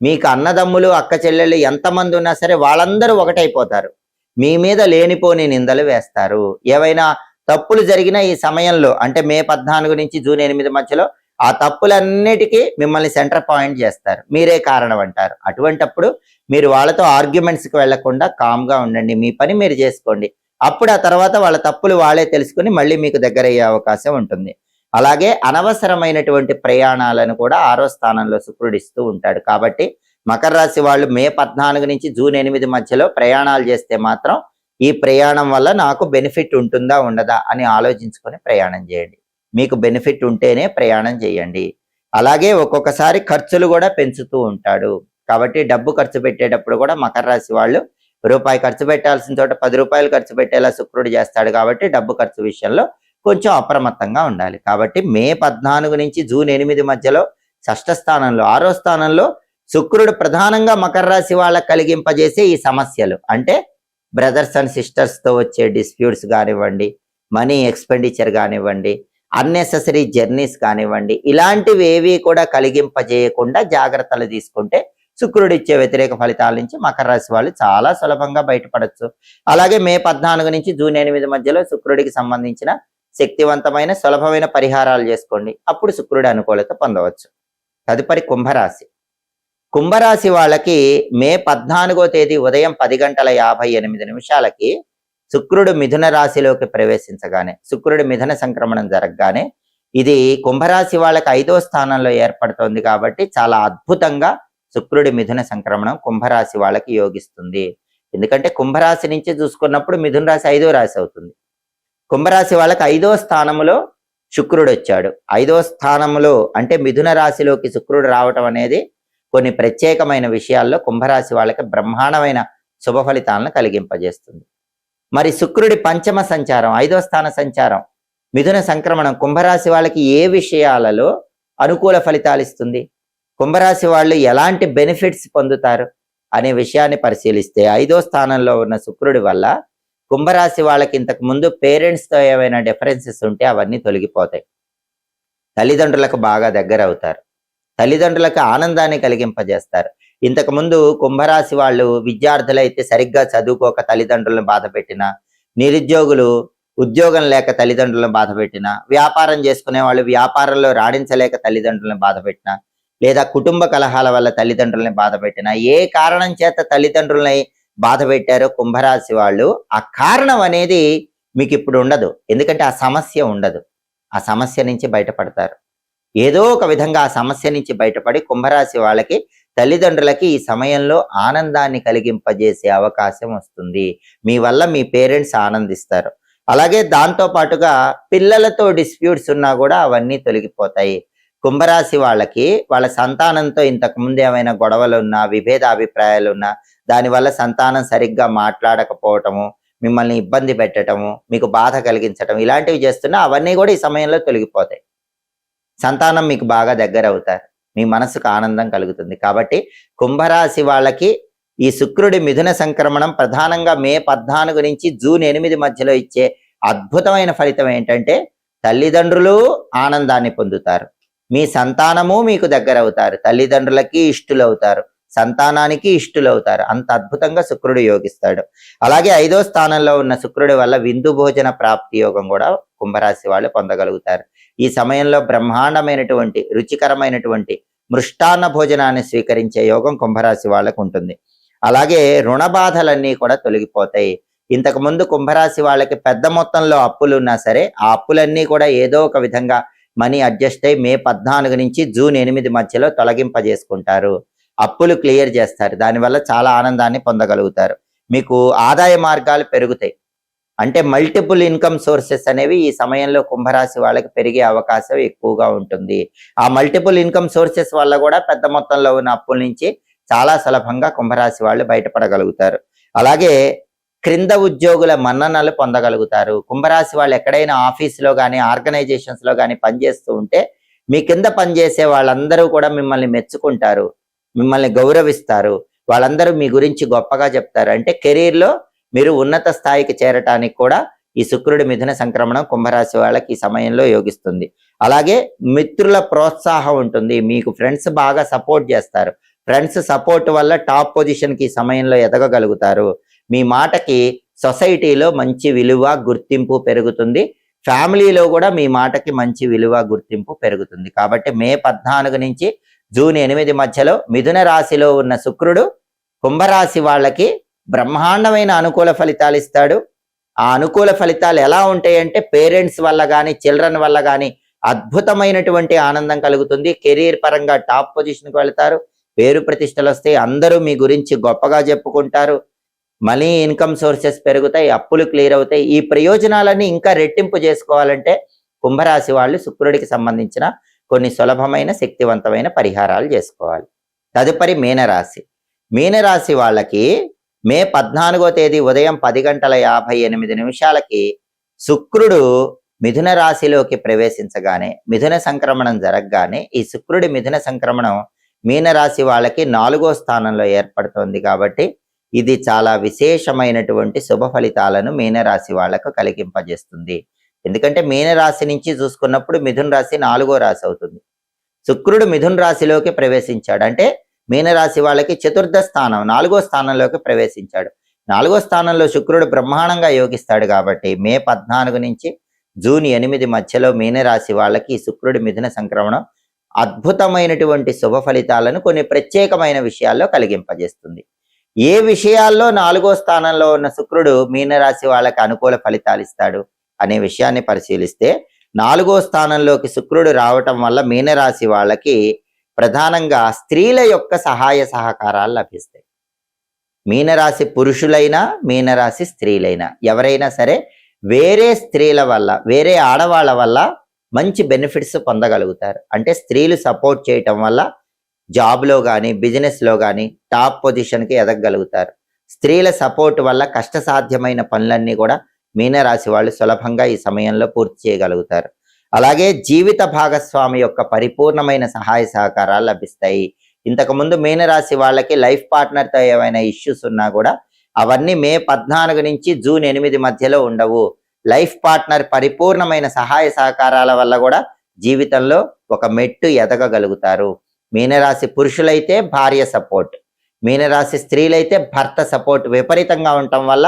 మీకు అన్నదమ్ములు అక్క చెల్లెళ్ళు ఎంతమంది ఉన్నా సరే వాళ్ళందరూ ఒకటైపోతారు, మీ మీద లేనిపోని నిందలు వేస్తారు. ఏవైనా తప్పులు జరిగిన ఈ సమయంలో అంటే మే 14 నుంచి జూన్ 8 మధ్యలో ఆ తప్పులన్నిటికీ మిమ్మల్ని సెంటర్ పాయింట్ చేస్తారు, మీరే కారణం అంటారు. అటువంటప్పుడు మీరు వాళ్ళతో ఆర్గ్యుమెంట్స్కి వెళ్లకుండా కామ్గా ఉండండి, మీ పని మీరు చేసుకోండి. అప్పుడు ఆ తర్వాత వాళ్ళ తప్పులు వాళ్ళే తెలుసుకుని మళ్ళీ మీకు దగ్గర అయ్యే అవకాశం ఉంటుంది. అలాగే అనవసరమైనటువంటి ప్రయాణాలను కూడా 6వ స్థానంలో శుక్రుడు ఇస్తూ ఉంటాడు. కాబట్టి మకర రాశి వాళ్ళు మే 14 నుంచి జూన్ 8 మధ్యలో ప్రయాణాలు చేస్తే మాత్రం ఈ ప్రయాణం వల్ల నాకు బెనిఫిట్ ఉంటుందా ఉండదా అని ఆలోచించుకొని ప్రయాణం చేయండి. మీకు బెనిఫిట్ ఉంటేనే ప్రయాణం చేయండి. అలాగే ఒక్కొక్కసారి ఖర్చులు కూడా పెంచుతూ ఉంటాడు. కాబట్టి డబ్బు ఖర్చు పెట్టేటప్పుడు కూడా మకర రాశి వాళ్ళు రూపాయి ఖర్చు పెట్టాల్సిన చోట 10 రూపాయలు ఖర్చు పెట్టేలా శుక్రుడు చేస్తాడు. కాబట్టి డబ్బు ఖర్చు విషయంలో కొంచెం అప్రమత్తంగా ఉండాలి. కాబట్టి మే 14 నుంచి జూన్ 8 మధ్యలో షష్ఠ స్థానంలో 6వ స్థానంలో శుక్రుడు ప్రధానంగా మకర రాశి వాళ్ళకి కలిగింపజేసే ఈ సమస్యలు అంటే బ్రదర్స్ అండ్ సిస్టర్స్తో వచ్చే డిస్ప్యూట్స్ కానివ్వండి, మనీ ఎక్స్పెండిచర్ కానివ్వండి, అన్నెసెసరీ జర్నీస్ కానివ్వండి, ఇలాంటివి ఏవి కూడా కలిగింపజేయకుండా జాగ్రత్తలు తీసుకుంటే శుక్రుడు ఇచ్చే వ్యతిరేక ఫలితాల నుంచి మకర రాశి వాళ్ళు చాలా సులభంగా బయటపడచ్చు. అలాగే మే 14 నుంచి జూన్ 8 మధ్యలో శుక్రుడికి సంబంధించిన శక్తివంతమైన సులభమైన పరిహారాలు చేసుకోండి. అప్పుడు శుక్రుడి అనుకూలత పొందవచ్చు. తదుపరి కుంభరాశి. కుంభరాశి వాళ్ళకి మే 14వ తేదీ ఉదయం 10:58 శుక్రుడు మిథున రాశిలోకి ప్రవేశించగానే, శుక్రుడి మిథున సంక్రమణం జరగగానే ఇది కుంభరాశి వాళ్ళకి 5వ స్థానంలో ఏర్పడుతోంది. కాబట్టి చాలా అద్భుతంగా శుక్రుడి మిథున సంక్రమణం కుంభరాశి వాళ్ళకి యోగిస్తుంది. ఎందుకంటే కుంభరాశి నుంచి చూసుకున్నప్పుడు మిథున రాశి 5వ రాశి అవుతుంది. కుంభరాశి వాళ్ళకి 5వ స్థానంలో శుక్రుడు వచ్చాడు. 5వ స్థానంలో అంటే మిథున రాశిలోకి శుక్రుడు రావటం అనేది కొన్ని ప్రత్యేకమైన విషయాల్లో కుంభరాశి వాళ్ళకి బ్రహ్మాండమైన శుభ ఫలితాలను కలిగింపజేస్తుంది. మరి శుక్రుడి పంచమ సంచారం, 5వ స్థాన సంచారం, మిథున సంక్రమణం కుంభరాశి వాళ్ళకి ఏ విషయాలలో అనుకూల ఫలితాలు ఇస్తుంది, కుంభరాశి వాళ్ళు ఎలాంటి బెనిఫిట్స్ పొందుతారు అనే విషయాన్ని పరిశీలిస్తే 5వ స్థానంలో ఉన్న శుక్రుడి వల్ల కుంభరాశి వాళ్ళకి ఇంతకు ముందు పేరెంట్స్తో ఏమైనా డిఫరెన్సెస్ ఉంటే అవన్నీ తొలగిపోతాయి. తల్లిదండ్రులకు బాగా దగ్గర అవుతారు. తల్లిదండ్రులకు ఆనందాన్ని కలిగింపజేస్తారు. ఇంతకుముందు కుంభరాశి వాళ్ళు విద్యార్థులైతే సరిగ్గా చదువుకోక తల్లిదండ్రులను బాధ పెట్టినా, నిరుద్యోగులు ఉద్యోగం లేక తల్లిదండ్రులను బాధ పెట్టినా, వ్యాపారం చేసుకునే వాళ్ళు వ్యాపారంలో రాణించలేక తల్లిదండ్రులను బాధ పెట్టినా, లేదా కుటుంబ కలహాల వల్ల తల్లిదండ్రులని బాధ పెట్టినా, ఏ కారణం చేత తల్లిదండ్రులని బాధ పెట్టారో కుంభరాశి వాళ్ళు, ఆ కారణం అనేది మీకు ఇప్పుడు ఉండదు. ఎందుకంటే ఆ సమస్య ఉండదు. ఆ సమస్య నుంచి బయటపడతారు. ఏదో ఒక విధంగా ఆ సమస్య నుంచి బయటపడి కుంభరాశి వాళ్ళకి తల్లిదండ్రులకి ఈ సమయంలో ఆనందాన్ని కలిగింపజేసే అవకాశం వస్తుంది. మీ వల్ల మీ పేరెంట్స్ ఆనందిస్తారు. అలాగే దాంతో పాటుగా పిల్లలతో డిస్ప్యూట్స్ ఉన్నా కూడా అవన్నీ తొలగిపోతాయి. కుంభరాశి వాళ్ళకి వాళ్ళ సంతానంతో ఇంతకు ముందు ఏమైనా గొడవలు ఉన్నా, విభేద అభిప్రాయాలు ఉన్నా, దానివల్ల సంతానం సరిగ్గా మాట్లాడకపోవటము, మిమ్మల్ని ఇబ్బంది పెట్టడము, మీకు బాధ కలిగించటం, ఇలాంటివి చేస్తున్నా అవన్నీ కూడా ఈ సమయంలో తొలగిపోతాయి. సంతానం మీకు బాగా దగ్గర అవుతారు. మీ మనసుకు ఆనందం కలుగుతుంది. కాబట్టి కుంభరాశి వాళ్ళకి ఈ శుక్రుడి మిథున సంక్రమణం ప్రధానంగా మే 14 నుంచి జూన్ 8 మధ్యలో ఇచ్చే అద్భుతమైన ఫలితం ఏంటంటే తల్లిదండ్రులు ఆనందాన్ని పొందుతారు, మీ సంతానము మీకు దగ్గర అవుతారు, తల్లిదండ్రులకి ఇష్టులవుతారు, సంతానానికి ఇష్టులవుతారు. అంత అద్భుతంగా శుక్రుడు యోగిస్తాడు. అలాగే 5వ స్థానంలో ఉన్న శుక్రుడి వల్ల విందు భోజన ప్రాప్తి యోగం కూడా కుంభరాశి వాళ్ళు పొందగలుగుతారు. ఈ సమయంలో బ్రహ్మాండమైనటువంటి రుచికరమైనటువంటి మృష్టాన్న భోజనాన్ని స్వీకరించే యోగం కుంభరాశి వాళ్ళకు ఉంటుంది. అలాగే రుణ బాధలన్నీ కూడా తొలగిపోతాయి. ఇంతకు ముందు కుంభరాశి వాళ్ళకి పెద్ద మొత్తంలో అప్పులు ఉన్నా సరే ఆ అప్పులన్నీ కూడా ఏదో ఒక విధంగా మనీ అడ్జస్ట్ అయ్యి మే 14 నుంచి జూన్ 8 మధ్యలో తొలగింపజేసుకుంటారు. అప్పులు క్లియర్ చేస్తారు. దానివల్ల చాలా ఆనందాన్ని పొందగలుగుతారు. మీకు ఆదాయ మార్గాలు పెరుగుతాయి. అంటే మల్టిపుల్ ఇన్కమ్ సోర్సెస్ అనేవి ఈ సమయంలో కుంభరాశి వాళ్ళకి పెరిగే అవకాశం ఎక్కువగా ఉంటుంది. ఆ మల్టిపుల్ ఇన్కమ్ సోర్సెస్ వల్ల కూడా పెద్ద మొత్తంలో ఉన్న అప్పుల నుంచి చాలా సులభంగా కుంభరాశి వాళ్ళు బయటపడగలుగుతారు. అలాగే క్రింద ఉద్యోగుల మన్ననలు పొందగలుగుతారు. కుంభరాశి వాళ్ళు ఎక్కడైనా ఆఫీసులో కానీ ఆర్గనైజేషన్స్లో కానీ పనిచేస్తూ ఉంటే మీ కింద పనిచేసే వాళ్ళందరూ కూడా మిమ్మల్ని మెచ్చుకుంటారు, మిమ్మల్ని గౌరవిస్తారు, వాళ్ళందరూ మీ గురించి గొప్పగా చెప్తారు. అంటే కెరీర్లో మీరు ఉన్నత స్థాయికి చేరటానికి కూడా ఈ శుక్రుడి మిథున సంక్రమణం కుంభరాశి వాళ్ళకి ఈ సమయంలో యోగిస్తుంది. అలాగే మిత్రుల ప్రోత్సాహం ఉంటుంది. మీకు ఫ్రెండ్స్ బాగా సపోర్ట్ చేస్తారు. ఫ్రెండ్స్ సపోర్ట్ వల్ల టాప్ పొజిషన్కి ఈ సమయంలో ఎదగగలుగుతారు. మీ మాటకి సొసైటీలో మంచి విలువ గుర్తింపు పెరుగుతుంది. ఫ్యామిలీలో కూడా మీ మాటకి మంచి విలువ గుర్తింపు పెరుగుతుంది. కాబట్టి మే 14 నుంచి జూన్ 8 మధ్యలో మిథున రాశిలో ఉన్న శుక్రుడు కుంభరాశి వాళ్ళకి బ్రహ్మాండమైన అనుకూల ఫలితాలు ఇస్తాడు. ఆ అనుకూల ఫలితాలు ఎలా ఉంటాయంటే పేరెంట్స్ వల్ల కానీ చిల్డ్రన్ వల్ల కానీ అద్భుతమైనటువంటి ఆనందం కలుగుతుంది. కెరీర్ పరంగా టాప్ పొజిషన్కి వెళ్తారు, పేరు ప్రతిష్టలు వస్తాయి, అందరూ మీ గురించి గొప్పగా చెప్పుకుంటారు, మనీ ఇన్కమ్ సోర్సెస్ పెరుగుతాయి, అప్పులు క్లియర్ అవుతాయి. ఈ ప్రయోజనాలన్నీ ఇంకా రెట్టింపు చేసుకోవాలంటే కుంభరాశి వాళ్ళు శుక్రుడికి సంబంధించిన కొన్ని సులభమైన శక్తివంతమైన పరిహారాలు చేసుకోవాలి. తదుపరి మీనరాశి. మీనరాశి వాళ్ళకి మే 14వ తేదీ ఉదయం 10:58 శుక్రుడు మిథున రాశిలోకి ప్రవేశించగానే మిథున సంక్రమణం జరగగానే ఈ శుక్రుడి మిథున సంక్రమణం మీనరాశి వాళ్ళకి 4వ స్థానంలో ఏర్పడుతోంది కాబట్టి ఇది చాలా విశేషమైనటువంటి శుభ ఫలితాలను మీనరాశి వాళ్లకు కలిగింపజేస్తుంది. ఎందుకంటే మీనరాశి నుంచి చూసుకున్నప్పుడు మిథున రాశి 4వ రాశి అవుతుంది. శుక్రుడు మిథున రాశిలోకి ప్రవేశించాడు అంటే మీనరాశి వాళ్ళకి 4వ స్థానం 4వ స్థానంలోకి ప్రవేశించాడు. 4వ స్థానంలో శుక్రుడు బ్రహ్మాండంగా యోగిస్తాడు కాబట్టి మే 14 నుంచి జూన్ 8 మధ్యలో మీనరాశి వాళ్ళకి శుక్రుడి మిథున సంక్రమణం అద్భుతమైనటువంటి శుభ ఫలితాలను కొన్ని ప్రత్యేకమైన విషయాల్లో కలిగింపజేస్తుంది. ఏ విషయాల్లో 4వ స్థానంలో ఉన్న శుక్రుడు మీనరాశి వాళ్ళకి అనుకూల ఫలితాలు ఇస్తాడు అనే విషయాన్ని పరిశీలిస్తే 4వ స్థానంలోకి శుక్రుడు రావటం వల్ల మీనరాశి వాళ్ళకి ప్రధానంగా స్త్రీల యొక్క సహాయ సహకారాలు లభిస్తాయి. మీనరాశి పురుషులైనా మీనరాశి స్త్రీలైనా ఎవరైనా సరే వేరే స్త్రీల వల్ల వేరే ఆడవాళ్ళ వల్ల మంచి బెనిఫిట్స్ పొందగలుగుతారు. అంటే స్త్రీలు సపోర్ట్ చేయటం వల్ల జాబ్లో కానీ బిజినెస్లో కానీ టాప్ పొజిషన్కి ఎదగగలుగుతారు. స్త్రీల సపోర్ట్ వల్ల కష్టసాధ్యమైన పనులన్నీ కూడా మీనరాశి వాళ్ళు సులభంగా ఈ సమయంలో పూర్తి చేయగలుగుతారు. అలాగే జీవిత భాగస్వామి యొక్క పరిపూర్ణమైన సహాయ సహకారాలు లభిస్తాయి. ఇంతకుముందు మీనరాశి వాళ్ళకి లైఫ్ పార్ట్నర్తో ఏమైనా ఇష్యూస్ ఉన్నా కూడా అవన్నీ మే 14 నుంచి జూన్ 8 మధ్యలో ఉండవు. లైఫ్ పార్ట్నర్ పరిపూర్ణమైన సహాయ సహకారాల వల్ల కూడా జీవితంలో ఒక మెట్టు ఎదగగలుగుతారు. మీనరాశి పురుషులైతే భార్య సపోర్ట్, మీనరాశి స్త్రీలైతే భర్త సపోర్ట్ విపరీతంగా ఉండటం వల్ల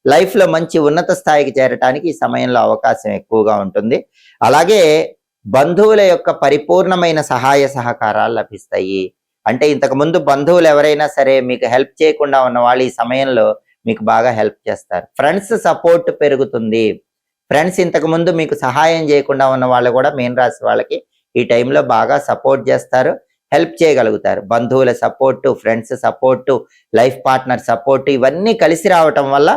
లైఫ్లో మంచి ఉన్నత స్థాయికి చేరటానికి ఈ సమయంలో అవకాశం ఎక్కువగా ఉంటుంది. అలాగే బంధువుల యొక్క పరిపూర్ణమైన సహాయ సహకారాలు లభిస్తాయి. అంటే ఇంతకుముందు బంధువులు ఎవరైనా సరే మీకు హెల్ప్ చేయకుండా ఉన్న వాళ్ళు ఈ సమయంలో మీకు బాగా హెల్ప్ చేస్తారు. ఫ్రెండ్స్ సపోర్ట్ పెరుగుతుంది. ఫ్రెండ్స్ ఇంతకుముందు మీకు సహాయం చేయకుండా ఉన్న వాళ్ళు కూడా మీనరాశి వాళ్ళకి ఈ టైంలో బాగా సపోర్ట్ చేస్తారు, హెల్ప్ చేయగలుగుతారు. బంధువుల support, friends support, life partner support ఇవన్నీ కలిసి రావటం వల్ల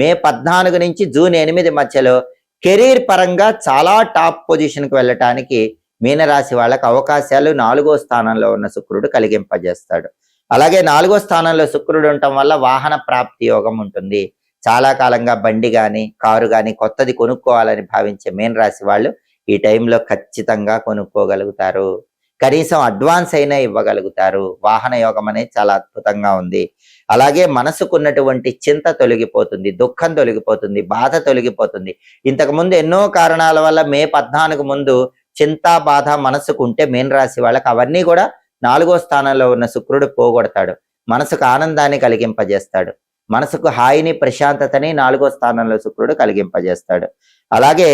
మే 14 నుంచి జూన్ 8 మధ్యలో కెరీర్ పరంగా చాలా టాప్ పొజిషన్కి వెళ్ళటానికి మీనరాశి వాళ్ళకి అవకాశాలు 4వ స్థానంలో ఉన్న శుక్రుడు కలిగింపజేస్తాడు. అలాగే 4వ స్థానంలో శుక్రుడు ఉండటం వల్ల వాహన ప్రాప్తి యోగం ఉంటుంది. చాలా కాలంగా బండి కానీ కారు కానీ కొత్తది కొనుక్కోవాలని భావించే మీనరాశి వాళ్ళు ఈ టైంలో ఖచ్చితంగా కొనుక్కోగలుగుతారు. కనీసం అడ్వాన్స్ అయినా ఇవ్వగలుగుతారు. వాహన యోగం అనేది చాలా అద్భుతంగా ఉంది. అలాగే మనసుకున్నటువంటి చింత తొలగిపోతుంది, దుఃఖం తొలగిపోతుంది, బాధ తొలగిపోతుంది. ఇంతకుముందు ఎన్నో కారణాల వల్ల మే 14 ముందు చింత బాధ మనసుకు ఉంటే మీనరాశి వాళ్ళకి అవన్నీ కూడా 4వ స్థానంలో ఉన్న శుక్రుడు పోగొడతాడు. మనసుకు ఆనందాన్ని కలిగింపజేస్తాడు. మనసుకు హాయిని ప్రశాంతతని 4వ స్థానంలో శుక్రుడు కలిగింపజేస్తాడు. అలాగే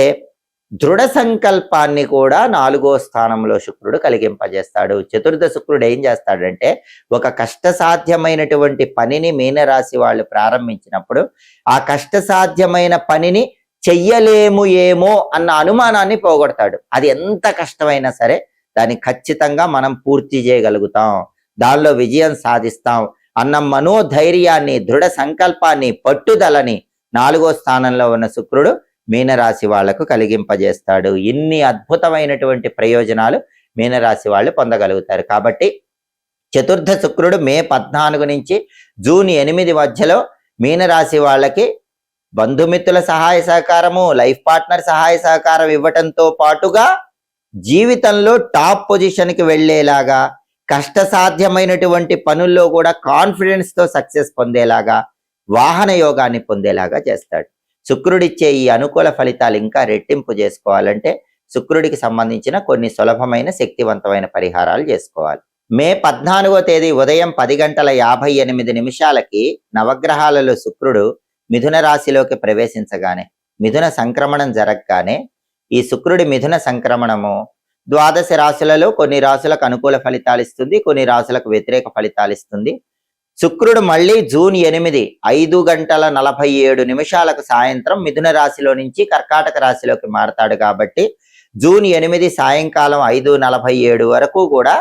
దృఢ సంకల్పాన్ని కూడా 4వ స్థానంలో శుక్రుడు కలిగింపజేస్తాడు. చతుర్థ శుక్రుడు ఏం చేస్తాడంటే ఒక కష్టసాధ్యమైనటువంటి పనిని మీనరాశి వాళ్ళు ప్రారంభించినప్పుడు ఆ కష్టసాధ్యమైన పనిని చెయ్యలేము ఏమో అన్న అనుమానాన్ని పోగొడతాడు. అది ఎంత కష్టమైనా సరే దాన్ని ఖచ్చితంగా మనం పూర్తి చేయగలుగుతాం, దానిలో విజయం సాధిస్తాం అన్న మనోధైర్యాన్ని, దృఢ సంకల్పాన్ని, పట్టుదలని 4వ స్థానంలో ఉన్న శుక్రుడు మీనరాశి వాళ్లకు కలిగింపజేస్తాడు. ఇన్ని అద్భుతమైనటువంటి ప్రయోజనాలు మీనరాశి వాళ్ళు పొందగలుగుతారు. కాబట్టి చతుర్థ శుక్రుడు మే 14 నుంచి జూన్ 8 మధ్యలో మీనరాశి వాళ్ళకి బంధుమిత్రుల సహాయ సహకారము, లైఫ్ పార్ట్నర్ సహాయ సహకారం ఇవ్వటంతో పాటుగా జీవితంలో టాప్ పొజిషన్కి వెళ్ళేలాగా, కష్టసాధ్యమైనటువంటి పనుల్లో కూడా కాన్ఫిడెన్స్తో సక్సెస్ పొందేలాగా, వాహన యోగాన్ని పొందేలాగా చేస్తాడు. శుక్రుడిచ్చే ఈ అనుకూల ఫలితాలు ఇంకా రెట్టింపు చేసుకోవాలంటే శుక్రుడికి సంబంధించిన కొన్ని సులభమైన శక్తివంతమైన పరిహారాలు చేసుకోవాలి. మే 14వ తేదీ ఉదయం 10:58 నవగ్రహాలలో శుక్రుడు మిథున రాశిలోకి ప్రవేశించగానే, మిథున సంక్రమణం జరగగానే ఈ శుక్రుడి మిథున సంక్రమణము 12 రాశులలో కొన్ని రాశులకు అనుకూల ఫలితాలు ఇస్తుంది, కొన్ని రాశులకు వ్యతిరేక ఫలితాలు ఇస్తుంది. శుక్రుడు మళ్ళీ జూన్ 8 5:47 సాయంత్రం మిథున రాశిలో నుంచి కర్కాటక రాశిలోకి మారతాడు. కాబట్టి జూన్ 8 సాయంకాలం 5:47 వరకు కూడా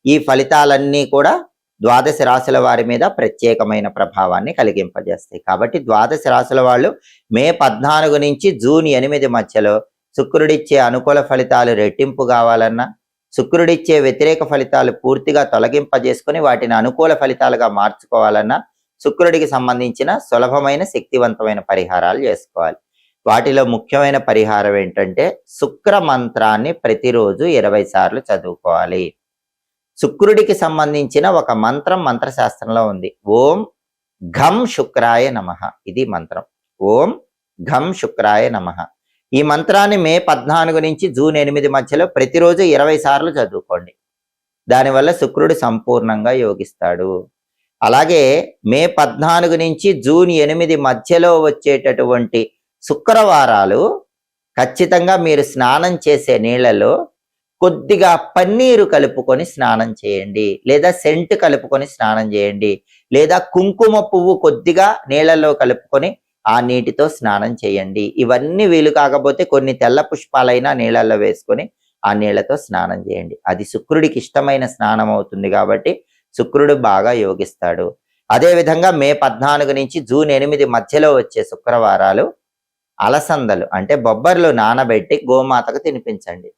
ఈ ఫలితాలన్నీ కూడా 12 రాశుల వారి మీద ప్రత్యేకమైన ప్రభావాన్ని కలిగింపజేస్తాయి. కాబట్టి 12 రాశుల వాళ్ళు మే 14 నుంచి జూన్ 8 మధ్యలో శుక్రుడిచ్చే అనుకూల ఫలితాలు రెట్టింపు కావాలన్నా, శుక్రుడిచ్చే వ్యతిరేక ఫలితాలు పూర్తిగా తొలగింపజేసుకుని వాటిని అనుకూల ఫలితాలుగా మార్చుకోవాలన్నా శుక్రుడికి సంబంధించిన సులభమైన శక్తివంతమైన పరిహారాలు చేసుకోవాలి. వాటిలో ముఖ్యమైన పరిహారం ఏంటంటే శుక్ర మంత్రాన్ని ప్రతిరోజు 20 సార్లు చదువుకోవాలి. శుక్రుడికి సంబంధించిన ఒక మంత్రం మంత్రశాస్త్రంలో ఉంది. ఓం ఘం శుక్రాయ నమః. ఇది మంత్రం. ఓం ఘం శుక్రాయ నమః. ఈ మంత్రాన్ని మే 14 నుంచి జూన్ 8 మధ్యలో ప్రతిరోజు 20 సార్లు చదువుకోండి. దానివల్ల శుక్రుడు సంపూర్ణంగా యోగిస్తాడు. అలాగే మే 14 నుంచి జూన్ 8 మధ్యలో వచ్చేటటువంటి శుక్రవారాలు ఖచ్చితంగా మీరు స్నానం చేసే నీళ్ళలో కొద్దిగా పన్నీరు కలుపుకొని స్నానం చేయండి, లేదా సెంట్ కలుపుకొని స్నానం చేయండి, లేదా కుంకుమ పువ్వు కొద్దిగా నీళ్ళలో కలుపుకొని ఆ నీటితో స్నానం చేయండి. ఇవన్నీ వీలు కాకపోతే కొన్ని తెల్ల పుష్పాలైనా నీళ్ళల్లో వేసుకొని ఆ నీళ్లతో స్నానం చేయండి. అది శుక్రుడికి ఇష్టమైన స్నానం అవుతుంది కాబట్టి శుక్రుడు బాగా యోగిస్తాడు. అదేవిధంగా మే 14 నుంచి జూన్ 8 మధ్యలో వచ్చే శుక్రవారాలు అలసందలు అంటే బొబ్బర్లు నానబెట్టి గోమాతకు తినిపించండి,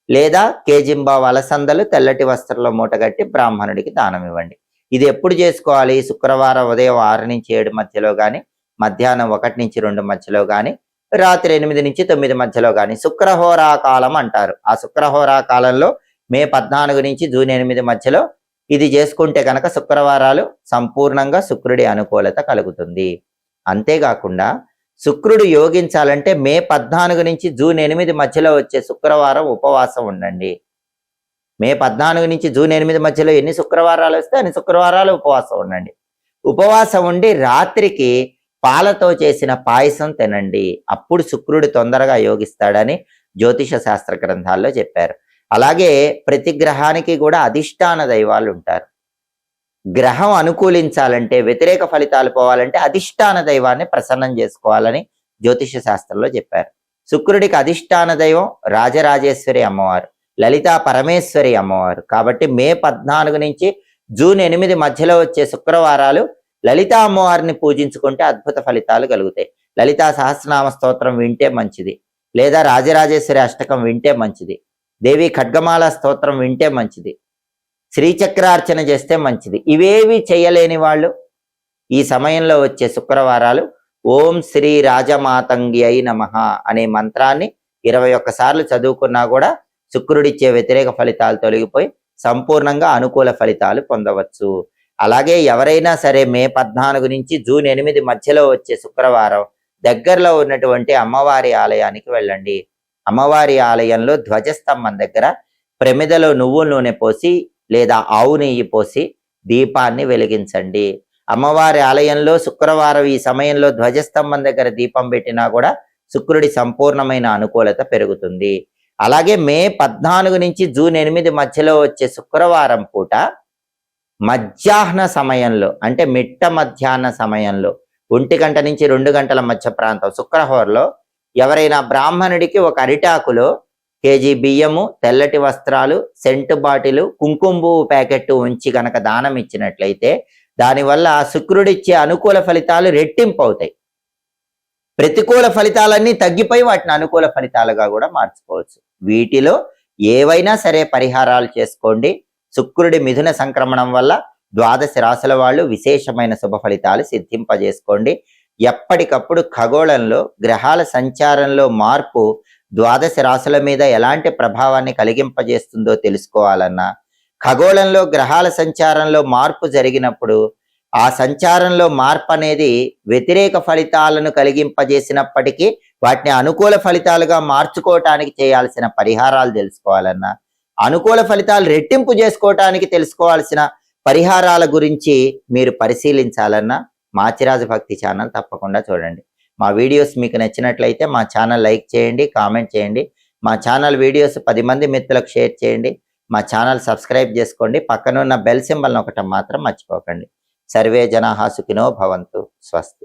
లేదా కేజింబావు అలసందలు తెల్లటి వస్త్రంలో మూటగట్టి బ్రాహ్మణుడికి దానం ఇవ్వండి. ఇది ఎప్పుడు చేసుకోవాలి? శుక్రవారం ఉదయం 6 నుంచి 7 మధ్యలో కానీ, మధ్యాహ్నం 1 నుంచి 2 మధ్యలో కానీ, రాత్రి 8 నుంచి 9 మధ్యలో కానీ. శుక్రహోరా కాలం అంటారు. ఆ శుక్రహోరా కాలంలో మే 14 నుంచి జూన్ 8 మధ్యలో ఇది చేసుకుంటే కనుక శుక్రవారాలు సంపూర్ణంగా శుక్రుడి అనుకూలత కలుగుతుంది. అంతేకాకుండా శుక్రుడు యోగించాలంటే మే 14 నుంచి జూన్ 8 మధ్యలో వచ్చే శుక్రవారం ఉపవాసం ఉండండి. మే 14 నుంచి జూన్ 8 మధ్యలో ఎన్ని శుక్రవారాలు వస్తే అన్ని శుక్రవారాలు ఉపవాసం ఉండండి. ఉపవాసం ఉండి రాత్రికి పాలతో చేసిన పాయసం తినండి. అప్పుడు శుక్రుడు తొందరగా యోగిస్తాడని జ్యోతిష శాస్త్ర గ్రంథాల్లో చెప్పారు. అలాగే ప్రతి గ్రహానికి కూడా అధిష్టాన దైవాలు ఉంటారు. గ్రహం అనుకూలించాలంటే, వ్యతిరేక ఫలితాలు పోవాలంటే అధిష్టాన దైవాన్ని ప్రసన్నం చేసుకోవాలని జ్యోతిష శాస్త్రంలో చెప్పారు. శుక్రుడికి అధిష్టాన దైవం రాజరాజేశ్వరి అమ్మవారు, లలితా పరమేశ్వరి అమ్మవారు. కాబట్టి మే 14 నుంచి జూన్ 8 మధ్యలో వచ్చే శుక్రవారాలు లలితా అమ్మవారిని పూజించుకుంటే అద్భుత ఫలితాలు కలుగుతాయి. లలితా సహస్రనామ స్తోత్రం వింటే మంచిది, లేదా రాజరాజేశ్వరి అష్టకం వింటే మంచిది, దేవి ఖడ్గమాల స్తోత్రం వింటే మంచిది, శ్రీచక్రార్చన చేస్తే మంచిది. ఇవేవి చేయలేని వాళ్ళు ఈ సమయంలో వచ్చే శుక్రవారాలు ఓం శ్రీ రాజమాతంగి అయి నమః అనే మంత్రాన్ని 21 సార్లు చదువుకున్నా కూడా శుక్రుడిచ్చే వ్యతిరేక ఫలితాలు తొలగిపోయి సంపూర్ణంగా అనుకూల ఫలితాలు పొందవచ్చు. అలాగే ఎవరైనా సరే మే 14 నుంచి జూన్ 8 మధ్యలో వచ్చే శుక్రవారం దగ్గరలో ఉన్నటువంటి అమ్మవారి ఆలయానికి వెళ్ళండి. అమ్మవారి ఆలయంలో ధ్వజస్తంభం దగ్గర ప్రమిదలో నువ్వుల నూనె పోసి లేదా ఆవు నెయ్యి పోసి దీపాన్ని వెలిగించండి. అమ్మవారి ఆలయంలో శుక్రవారం ఈ సమయంలో ధ్వజస్తంభం దగ్గర దీపం పెట్టినా కూడా శుక్రుడి సంపూర్ణమైన అనుకూలత పెరుగుతుంది. అలాగే మే 14 నుంచి జూన్ 8 మధ్యలో వచ్చే శుక్రవారం పూట మధ్యాహ్న సమయంలో అంటే మిట్ట మధ్యాహ్న సమయంలో 1 గంట నుంచి 2 గంటల మధ్య ప్రాంతం శుక్రహోరలో ఎవరైనా బ్రాహ్మణుడికి ఒక అరిటాకులో కేజీ బియ్యము, తెల్లటి వస్త్రాలు, సెంటు బాటిలు, కుంకుమ ప్యాకెట్ ఉంచి గనక దానం ఇచ్చినట్లయితే దానివల్ల శుక్రుడిచ్చే అనుకూల ఫలితాలు రెట్టింపు అవుతాయి. ప్రతికూల ఫలితాలన్నీ తగ్గిపోయి వాటిని అనుకూల ఫలితాలుగా కూడా మార్చుకోవచ్చు. వీటిలో ఏవైనా సరే పరిహారాలు చేసుకోండి. శుక్రుడి మిథున సంక్రమణం వల్ల 12 రాశుల వాళ్ళు విశేషమైన శుభ ఫలితాలు సిద్ధింపజేసుకోండి. ఎప్పటికప్పుడు ఖగోళంలో గ్రహాల సంచారంలో మార్పు 12 రాశుల మీద ఎలాంటి ప్రభావాన్ని కలిగింపజేస్తుందో తెలుసుకోవాలన్నా, ఖగోళంలో గ్రహాల సంచారంలో మార్పు జరిగినప్పుడు ఆ సంచారంలో మార్పు అనేది వ్యతిరేక ఫలితాలను కలిగింపజేసినప్పటికీ వాటిని అనుకూల ఫలితాలుగా మార్చుకోవటానికి చేయాల్సిన పరిహారాలు తెలుసుకోవాలన్నా, అనుకూల ఫలితాలు రెట్టింపు చేసుకోవటానికి తెలుసుకోవాల్సిన పరిహారాల గురించి మీరు పరిశీలించాలన్నా మాచిరాజు భక్తి ఛానల్ తప్పకుండా చూడండి. మా వీడియోస్ మీకు నచ్చినట్లయితే మా ఛానల్ లైక్ చేయండి, కామెంట్ చేయండి. మా ఛానల్ వీడియోస్ 10 మంది మిత్రులకు షేర్ చేయండి. మా ఛానల్ సబ్స్క్రైబ్ చేసుకోండి. పక్కనున్న బెల్ సింబల్ నొక్కటం మాత్రం మర్చిపోకండి. సర్వే జనాః సుఖినో భవంతు. స్వస్తి.